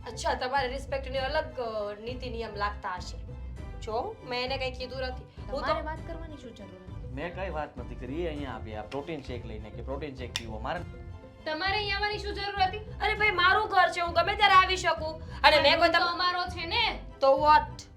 અચ્છા, તમારે રિસ્પેક્ટની અલગ નીતિ નિયમ લાગતા હશે. જો મેં એને કંઈ કીધું નથી. હું તો તમારે વાત કરવાની શું જરૂર હતી? મેં કઈ વાત નથી કરી. એ અહીંયા આવ્યા પ્રોટીન શેક લઈને કે પ્રોટીન શેક પીવો. મારે તમારે અહીં આવવાની શું જરૂર હતી? અરે ભાઈ મારું ઘર છે, હું ગમે ત્યારે આવી શકું અને મેં કોઈ તો અમારો છે ને. તો વોટ?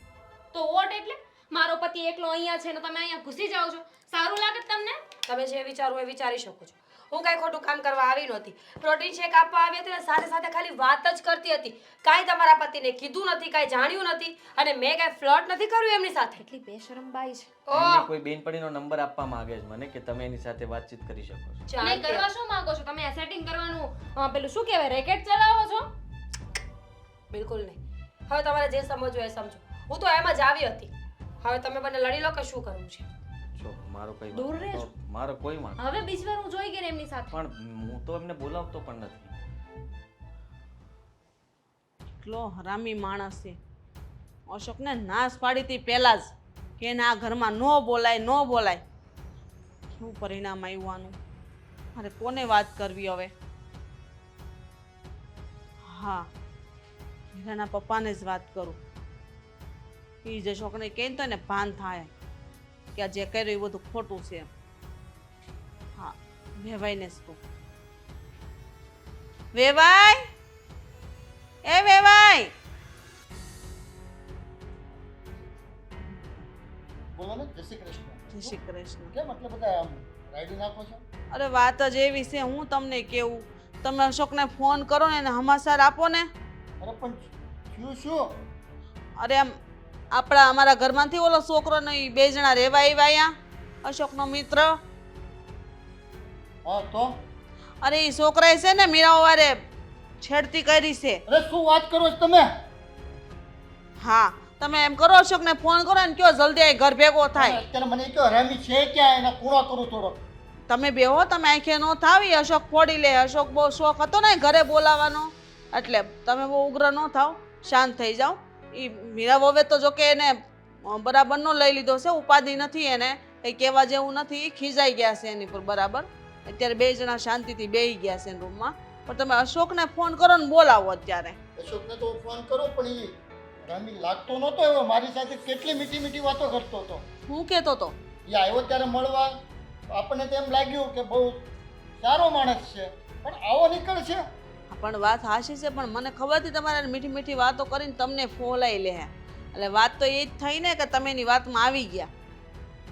તો વોટ એટલે મારો પતિ એકલો અહીંયા છે ને તમે અહીંયા ઘૂસી જાઓ છો. સારું લાગે છે તમને? તમે જે વિચારો એ વિચારી શકો છો. હું કાંઈ ખોટું કામ કરવા આવી નહોતી. પ્રોટીન શેક આપવા આવી હતી ને સાથે સાથે ખાલી વાત જ કરતી હતી. કાંઈ તમારા પતિને કીધું નથી, કાંઈ જાણ્યું નથી અને મેં કાંઈ ફ્લર્ટ નથી કર્યું એમની સાથે. એટલી બેશરમ બાઈ છે. એમને ઓહ, કોઈ બેનપણીનો નંબર આપવા માંગે છે મને કે તમે એની સાથે વાતચીત કરી શકો છો. નહીં કરવા શું માંગો છો તમે? આ સેટિંગ કરવાનું પેલું શું કહેવાય, રેકેટ ચલાવો છો? બિલકુલ નહીં. હવે તમારે જે સમજવું એ સમજો. હું તો એમ જ આવી હતી. હવે તમે બંને લડી લો કે શું કરવું છે જો મારો કઈ દૂર વાંધો રહેજો. નહોતો. મારો કોઈ વાંધો હવે બીજી વાર હું જોઈ ગઈ ને એમની સાથે પણ હું તો એમને બોલાવતો પણ નથી. એટલો હરામી માણસ છે. અશોકને નાશ પાડી હતી પહેલા જ કે એને આ ઘરમાં ન બોલાય ન બોલાય. શું પરિણામ આવ્યું આનું? મારે કોને વાત કરવી હવે? હા, મીરાના પપ્પાને જ વાત કરું. એ જે અશોકને કહે ને તો એને ભાન થાય કે આ જે કર્યું એ બધું ખોટું છે એમ. હા, વેવાઈને જ કહું. વેવાય, એ વેવાય, બોલો ને, જય શ્રી કૃષ્ણ. જય શ્રી કૃષ્ણ. કેમ એટલે બધા આમ રાઈડી નાખો છો? અરે વાત જ એવી છે, હું તમને કેવું, તમે અશોકને ફોન કરો ને એને હમાસર આપો ને. અરે પણ શું શું? અરે આમ અમારા ઘરમાંથી ઓલો છોકરો ને ઈ બે જણા રહેવા આવ્યા અહીંયા, અશોકનો મિત્ર. હા તો? અરે એ છોકરાએ છે ને મીરા વારે છેડતી કરી છે. અરે શું વાત કરો છો તમે? હા, તમે એમ કરો અશોકને ફોન કરો ને કયો જલ્દી આ ઘર ભેગો થાય. અત્યારે મને કહો રેમી છે ક્યાં, એના પૂરો કરું થોડો. તમે બેહો, તમે આંખે નો થાવ, ઈ અશોક ફોડી લે. અશોક બહુ શોખ હતો ને ઘરે બોલાવાનો, એટલે તમે બહુ ઉગ્ર ન થાવ, શાંત થઈ જાઓ. એ મીરા વવે તો જો કે એને બરાબર નો લઈ લીધો છે, ઉપાધિ નથી એને, કંઈ કહેવા જેવું નથી, ખીજાઈ ગયા છે એની પર બરાબર. અત્યારે બે જણા શાંતિથી બેહી ગયા છે રૂમમાં. પણ તમે અશોકને ફોન કરો ને બોલાવો અત્યારે. અશોકને તો ફોન કરો પણ એ રામી લાગતો નહોતો એવો, મારી સાથે કેટલી મીઠી મીઠી વાતો કરતો હતો. હું કહેતો તો એ આવ્યો ત્યારે મળવા, આપણને તો એમ લાગ્યું કે બહુ સારો માણસ છે, પણ આવો નીકળ છે. પણ વાત હાશી છે, પણ મને ખબર હતી તમારે મીઠી મીઠી વાતો કરીને તમને ફોલાઈ લે. એટલે વાત તો એ જ થઈ ને કે તમે એની વાતમાં આવી ગયા.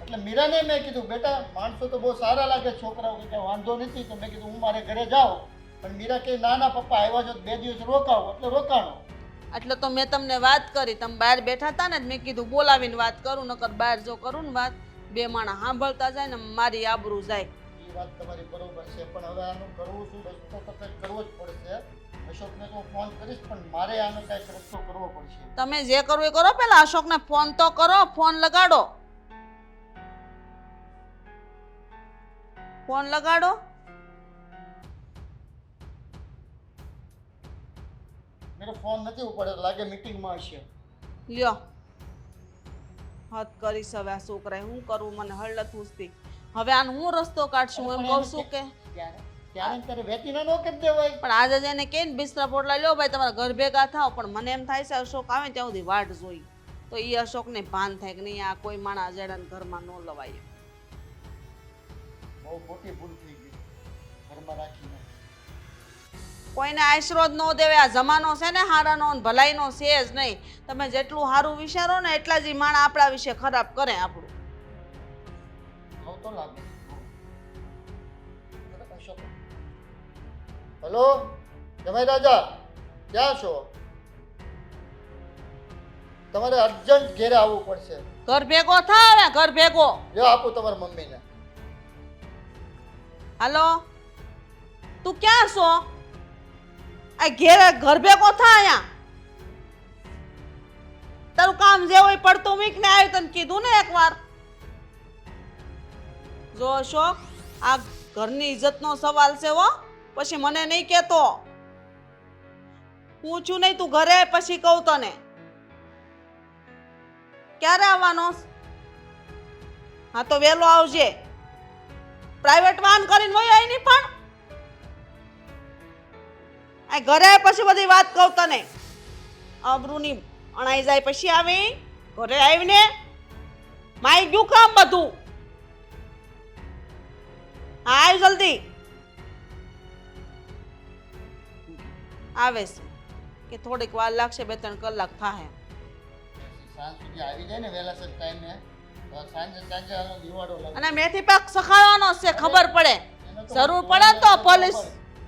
એટલે મીરાને મેં કીધું બેટા માણસો તો બહુ સારા લાગે છોકરાઓ, કે વાંધો નથી, તો મેં કીધું હું મારે ઘરે જાઉં. પણ મીરા કે ના ના પપ્પા આવ્યા છો 2 દિવસ રોકાવો, એટલે રોકાણો. એટલે તો મેં તમને વાત કરી, તમે બહાર બેઠા હતા ને, મેં કીધું બોલાવીને વાત કરું, નકર બહાર જો કરું ને વાત, બે માણસ સાંભળતા જાય ને મારી આબરૂ જાય. એ વાત તમારી બરોબર છે, પણ હવે આનું કરવું શું? રસ્તો તો કંઈક કરવો જ પડશે. અશોકને તો હું ફોન કરીશ, પણ મારે આનો કંઈક રસ્તો કરવો પડશે. તમે જે કરવું એ કરો, પેલા અશોકને ફોન તો કરો, ફોન લગાડો, ફોન લગાડો. મેરો ફોન નથી ઉપાડ્યો, લાગે મીટિંગમાં હશે. લ્યો, હદ કરીશ હવે આ છોકરાએ. હું કરું, મને હળત પૂછતી. હવે આનો હું રસ્તો કાઢશું? એમ કહું છું કે ત્યારે તારે વેચીને ન કરી દેવાય. પણ આજે જ એને કહીને બિસ્તરા પોટલા લ્યો ભાઈ, તમારા ઘર ભેગા થાવ. પણ મને એમ થાય છે અશોક આવે ત્યાં સુધી વાટ જોઈ, તો એ અશોકને ભાન થાય કે નહીં આ કોઈ માણસ અજાણાને ઘરમાં ન લવાય. બહુ મોટી ભૂલ થઈ ગઈ ઘરમાં રાખીને. કોઈને આશરો જ ન દેવે. આ જમાનો છે ને હારાનો ને ભલાઈનો છે જ નહીં. તમે જેટલું સારું વિચારો ને એટલા જ ઈ માણસ આપણા વિશે ખરાબ કરે આપણું. આવું તો લાગે. અશોક હેલો જમાઈ રાજા, ક્યાં છો? તમારે અર્જન્ટ ઘેરે આવવું પડશે. ઘર ભેગો થાવ ને, ઘર ભેગો. જો આપું તમારી મમ્મીને. હાલો, તું ક્યાં છો? આ ઘેરે ઘર ભેગો થા અહીંયા. તારું કામ જે હોય પડતું મીક ને આવ્યું તને કીધું ને એકવાર. જો અશોક, આ ઘરની ઇજ્જતનો સવાલ છે હો, પછી મને નહીં કહેતો. પૂછું નહીં, તું ઘરે આય પછી કહું તને. ક્યારે આવવાનો? હા તો વહેલો આવજે. પ્રાઇવેટ વાહન કરીને વહી આવી નહીં, પણ આ ઘરે આય પછી બધી વાત કહું તને. અબરૂની અણાઈ જાય પછી આવી, ઘરે આવીને માઈ ગયું કામ બધું. હા આવ જલ્દી. આવે છે કે થોડીક વાર લાગશે, 2-3 કલાક થાય. સાંજ સુધી આવી જાય ને વહેલાસર ટાઈમે, તો સાંજે આનો દિવાળો લાગે. અને મેથી પાક સખાવાનો છે, ખબર પડે. જરૂર પડે તો પોલીસ,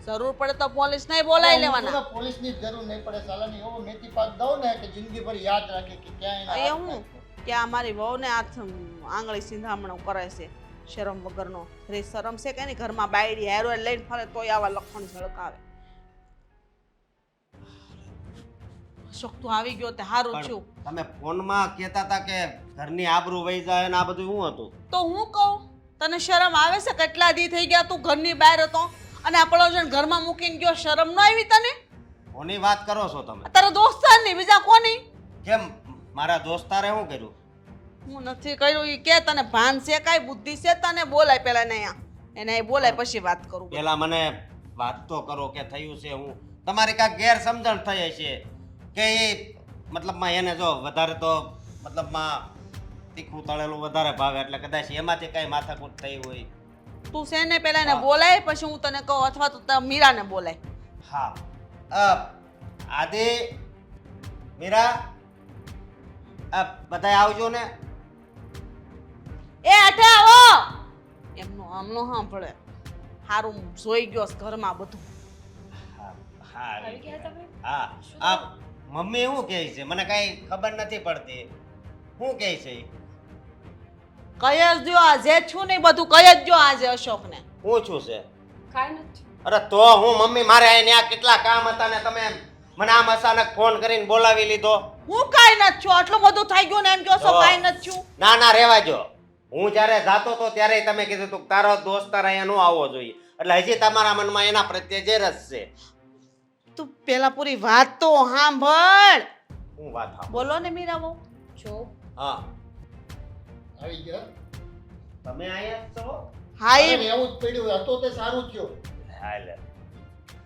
જરૂર પડે તો પોલીસ નહીં બોલાવી લેવાના. પોલીસની જરૂર નહીં પડે, સાલાની એવો મેથી પાક દઉં ને કે જિંદગીભર યાદ રાખે કે ક્યાં એ હું કે આ મારી વહુને હાથ આંગળી સિંધામણું કરે છે, શરમ વગરનો. રે શરમ છે કે નહીં? ઘરમાં બાયડી હેરો લઈને ફરે તોય આવા લખણ ઝળકાવે. અશોક તું આવી ગયો તે સારું પણ છું. તમે ફોનમાં કહેતા હતા કે ઘરની આબરૂ વહી જાય ને આ બધું શું હતું? તો હું કહું તને શરમ આવે છે? કેટલા દી થઈ ગયા તું ઘરની બહાર હતો અને આપણો જણ ઘરમાં મૂકીને ગયો, શરમ ન આવી તને? કોની વાત કરો છો તમે? તારા દોસ્તારની, બીજા કોની? કેમ મારા દોસ્તારે શું કર્યું? હું નથી કર્યું ઈ કે તને ભાન છે કાંઈ બુદ્ધિ છે તને? બોલાય પેલા ને અહીંયા એને અહીં બોલાય પછી વાત કરું. પેલા મને વાત તો કરો કે થયું છે હું. તમારી કાંઈક ગેરસમજણ થઈ છે કે એ મતલબમાં એને જો વધારે તો મતલબમાં તીખું તળેલું વધારે ભાવે એટલે કદાચ એમાંથી કાંઈ માથાકૂટ થઈ હોય. તું છે ને પેલા એને બોલાય પછી હું તને કહું, અથવા તો તારા મીરાને બોલાય. હા આદિ, મીરા, બધાય આવજો ને. એ અઠે આવો. એમનો આમનો સાંભળે હારું જોઈ ગયો છે ઘરમાં બધું. હા આવી ગયા તમે? હા આ મમ્મી શું કહે છે મને કાંઈ ખબર નથી પડતી. શું કહે છે? કઈ જ દ્યો આજે છું નહીં બધું કઈ જ દ્યો આજે અશોકને. હું છું છે? કાંઈ નથી. અરે તો હું મમ્મી મારે અહીંયા કેટલા કામ હતા ને તમે મને આમ અચાનક ફોન કરીને બોલાવી લીધો. હું કાંઈ નથી છું, આટલું બધું થઈ ગયું ને એમ કહો છો તો. કાંઈ નથી છું. ના ના રહેવા જો. હું જ્યારે જાતો તો ત્યારે તમે કીધું તું તારો દોસ્તાર અહીંયા નો આવવો જોઈએ એટલે હજી તમારા મનમાં એના પ્રત્યે જે રસ છે. તું પેલા પૂરી વાત તો સાંભળ. હું વાત સાંભળું. બોલો ને મીરા બહુ. જો હા આવી ગયા. તમે અહીંયા જ છો? હા અરે ઈ એવું જ પડ્યું હતો તે સારું થયું. હાલે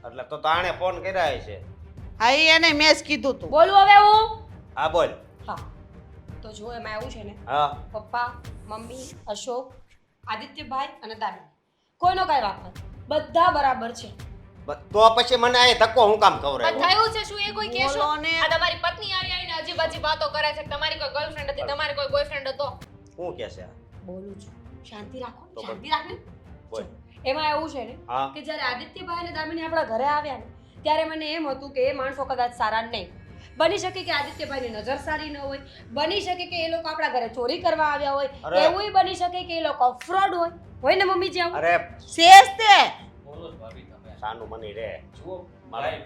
એટલે તો તાણે ફોન કર્યા છે. હા ઈ એને મેં જ કીધું તું. બોલું હવે હું? હા બોલ. હા તો જો એમાં એવું છે ને, હા પપ્પા, મમ્મી, અશોક, આદિત્યભાઈ અને દામિની, કોઈનો કાંઈ વાંક નથી, બધા બરાબર છે. તો પછી મને આ ધક્કો હું કામ પણ ખવડાવ્યો? થયું છે શું એ કોઈ કહેશો? બોલો ને. આ તમારી પત્ની આરી આવીને અજીબ અજીબ વાતો કરે છે કે તમારી કોઈ ગર્લફ્રેન્ડ હતી, તમારી કોઈ બોયફ્રેન્ડ હતો. શું કે છે? બોલું છું, શાંતિ રાખો તો ને, શાંતિ રાખ ને. બોલ. એમાં એવું છે ને હા કે જ્યારે આદિત્યભાઈ અને દામિની આપણા ઘરે આવ્યા ને ત્યારે મને એમ હતું કે એ માણસો કદાચ સારા નહીં. બની શકે કે આદિત્યભાઈની નજર સારી ન હોય, બની શકે કે એ લોકો આપણા ઘરે ચોરી કરવા આવ્યા હોય, અરે. એવું બની શકે કે એ લોકો ફ્રોડ હોય ને મમ્મી જેવું. અરે શેષ તે બોલો જ ભાભી તમે. સાનું મની રે. જુઓ ભાઈ,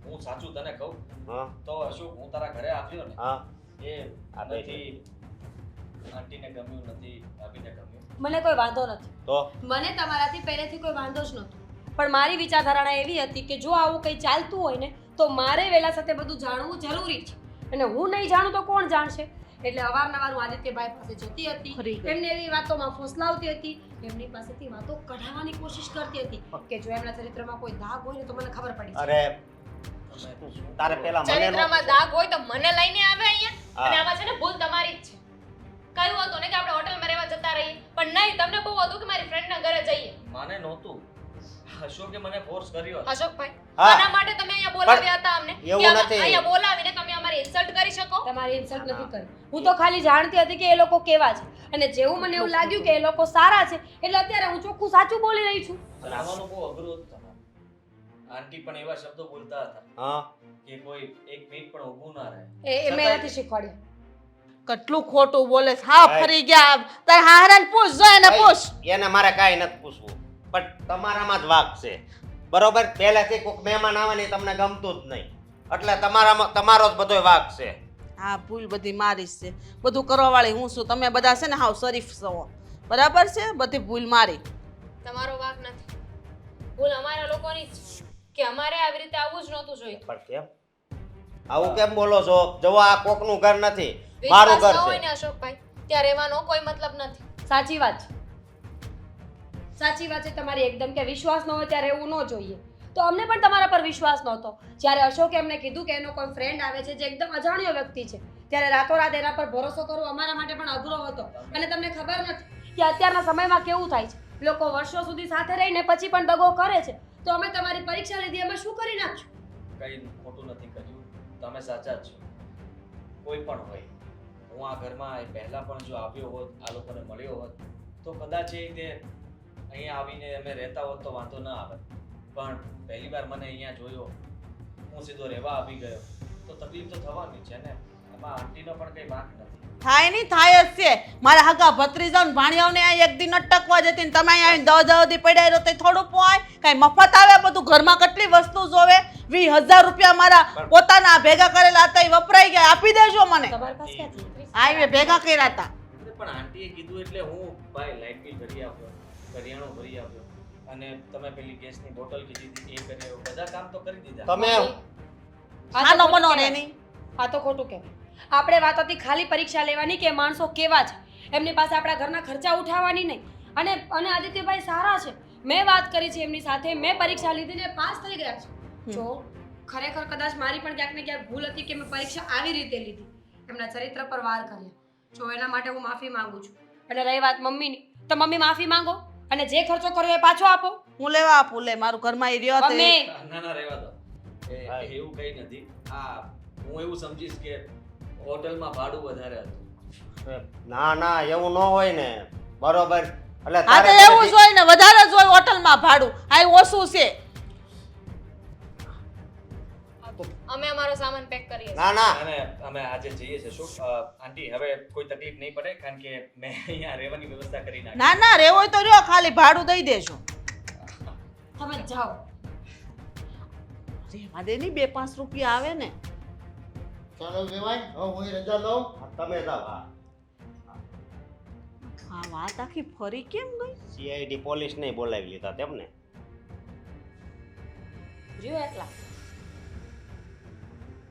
હું સાચું તને કહું હા તો અશોક હું તારા ઘરે આવ્યો ને હા એ આ બે નથી આંટીને ગમ્યું નથી, ભાભીને ગમ્યું. મને કોઈ વાંધો નથી, તો મને તમારાથી પહેલેથી કોઈ વાંધો જ નહોતો, પણ મારી વિચારધારણા એવી હતી કે જો આવું કંઈ ચાલતું હોય ને તો મારે વહેલા સાથે બધું જાણવું જરૂરી છે, અને હું નહીં જાણું તો કોણ જાણશે. એટલે અવારનવાર હું આદિત્યભાઈ પાસે જતી ખરી હતી, ગઈ. એમને એવી વાતોમાં ફોસલાવતી હતી, એમની પાસેથી વાતો કઢાવવાની કોશિશ કરતી હતી કે જો એમના ચરિત્રમાં કોઈ દાગ હોય ને તો મને ખબર પડી જાય. અરે તારે પેલા મને ચરિત્રમાં દાગ હોય તો મને લઈને આવે અહીંયા. હા. અને આમાં છે ને ભૂલ તમારી જ છે. કહ્યું હતું ને કે આપણે હોટલમાં રહેવા જતા રહીએ, પણ નહીં, તમને બહુ હતું કે મારી ફ્રેન્ડના ઘરે જઈએ. માને નહોતું, અશોકે મને ફોર્સ કર્યો. અશોકભાઈ, હા. આના માટે તમે અહીંયા બોલાવ્યા હતા અમને કે એવું નથી. અહીંયા બોલાવીને તમે અમારી ઇન્સલ્ટ કરી શકો? તમારી ઇન્સલ્ટ નથી કરી, હું તો ખાલી જાણતી હતી કે એ લોકો કેવા છે, અને જેવું મને એવું લાગ્યું કે એ લોકો સારા છે એટલે અત્યારે હું ચોખ્ખું સાચું બોલી રહી છું. બનાવવાનું બહુ અઘરું હતું તમારે. આંટી પણ એવા શબ્દો બોલતા હતા હા કે કોઈ એક મિનિટ પણ ઊભું ના રહે. એ મેં નથી શીખવાડ્યું. કેટલું ખોટું બોલે છે. હા ભાઈ. ફરી ગયા તાર હારાને પૂછ, જો એને પૂછ. એને મારે કાંઈ નથી પૂછવું પણ તમારામાં જ વાક છે બરોબર. પહેલેથી કોઈક મહેમાન આવે ને એ તમને ગમતું જ નહીં એટલે તમારામાં તમારો જ બધો વાક છે. હા ભૂલ બધી મારી જ છે, બધું કરવા વાળી હું છું. તમે બધા છે ને હાવ શરીફ છો, બરાબર છે? બધી ભૂલ મારી. તમારો વાંક નથી, ભૂલ અમારા લોકોની જ છે કે અમારે આવી રીતે આવવું જ નહોતું જોઈએ. પણ કેમ આવું કેમ બોલો છો? જવો આ કોકનું ઘર નથી, મારું વિશ્વાસ ઘર ન હોય છે. ને અશોકભાઈ, ત્યાં રહેવાનો કોઈ મતલબ નથી. સાચી વાત છે, સાચી વાત છે તમારી એકદમ, કે વિશ્વાસ ન હોય ત્યારે એવું ન જોઈએ. તો અમને પણ તમારા પર વિશ્વાસ નહોતો. જ્યારે અશોકે અમને કીધું કે એનો કોઈ ફ્રેન્ડ આવે છે જે એકદમ અજાણ્યો વ્યક્તિ છે, ત્યારે રાતોરાત એના પર ભરોસો કરવો અમારા માટે પણ અઘરો હતો. અને તમને ખબર નથી કે અત્યારના સમયમાં કેવું થાય છે, લોકો વર્ષો સુધી સાથે રહીને પછી પણ દગો કરે છે. તો અમે તમારી પરીક્ષા લીધી, અમે શું કરી નાખ્યું? કંઈ ખોટું નથી કર્યું, તમે સાચા જ છો. કોઈ પણ હોય, હું આ ઘરમાં પહેલા પણ જો આવ્યો હોત, આ લોકોને મળ્યો હોત તો કદાચ એ રીતે અહીંયા આવીને અમે રહેતા હોત તો વાંધો ના આવે. પણ પહેલી વાર મને અહીંયા જોયો, હું સીધો રહેવા આવી ગયો તો તકલીફ તો થવાની છે ને. આમાં આંટીનો પણ કંઈ વાંક નથી. થાય નહીં થાય જ છે. મારા હગા ભત્રીજા ને ભાણિયાઓને આ એક દી અટકવા જતી ને તમે અહીંયા 10 દી પડ્યા રહ્યો તો થોડું પોય કાંઈ મફત આવે બધું? ઘરમાં કેટલી વસ્તુ જોવે? 20,000 રૂપિયા મારા પોતાના ભેગા કરેલા હતા એ વપરાઈ ગયા, આપી દેજો મને. તમારી પાસે ક્યાંથી આ મેં ભેગા કર્યા હતા. અરે પણ આંટીએ કીધું એટલે હું ભાઈ લાઇટ બિલ ભરી આપ્યો, કરિયાણું ભરી આપ્યો, અને તમે પેલી ગેસની બોટલ કીધી હતી એ કરી આપ્યો. બધા કામ તો કરી દીધા. તમે આનો બનો રે નહીં. આ તો ખોટું કહેવાય. આપણે વાત હતી ખાલી પરીક્ષા લેવાની કે માણસો કેવા છે, એમની પાસે આપણા ઘરના ખર્ચા ઉઠાવવાની નહીં. અને અને આદિત્યભાઈ સારા છે, મેં વાત કરી છે એમની સાથે, મેં પરીક્ષા લીધી ને પાસ થઈ ગયા છે. જો ખરેખર કદાચ મારી પણ ક્યાંક ને ક્યાંક ભૂલ હતી કે મેં પરીક્ષા આવી રીતે લીધી, એમના ચરિત્ર પર વાર કર્યા. જો એના માટે હું માફી માંગુ છું. અને રહી વાત મમ્મીની, તો મમ્મી માફી માંગો અને જે ખર્ચો કર્યો એ પાછો આપો. હું લેવા આપું, લે મારું ઘરમાં એ રહ્યો તે. મમ્મી ના ના રહેવા દો. એવું કંઈ નથી. આ હું એવું સમજીશ કે હોટલમાં ભાડું વધારે હતું. ના ના એવું ન હોય ને, બરોબર. એટલે હા તો એવું જ હોય ને, વધારે જ હોય હોટલમાં ભાડું, આ ઓછું છે. અમે અમારો સામાન પેક કરીએ છીએ. ના ના અને અમે આજે જઈએ છીએ. શું આંટી હવે કોઈ તકલીફ નહીં પડે? કારણ કે મેં અહીંયા રહેવાની વ્યવસ્થા કરી નાખી. ના ના રેવો હોય તો રહ્યો, ખાલી ભાડું દઈ દેજો. તમે જાઓ. રેવા દે ની 2-5 રૂપિયા આવે ને. ચાલો વેવાય, હવે હું રજા લઉં. તમે જાઓ. હા, આ વાત આખી ફરી કેમ ગઈ? સીઆઈડી પોલીસ નહીં બોલાવી લીધા તેમને. જો એકલા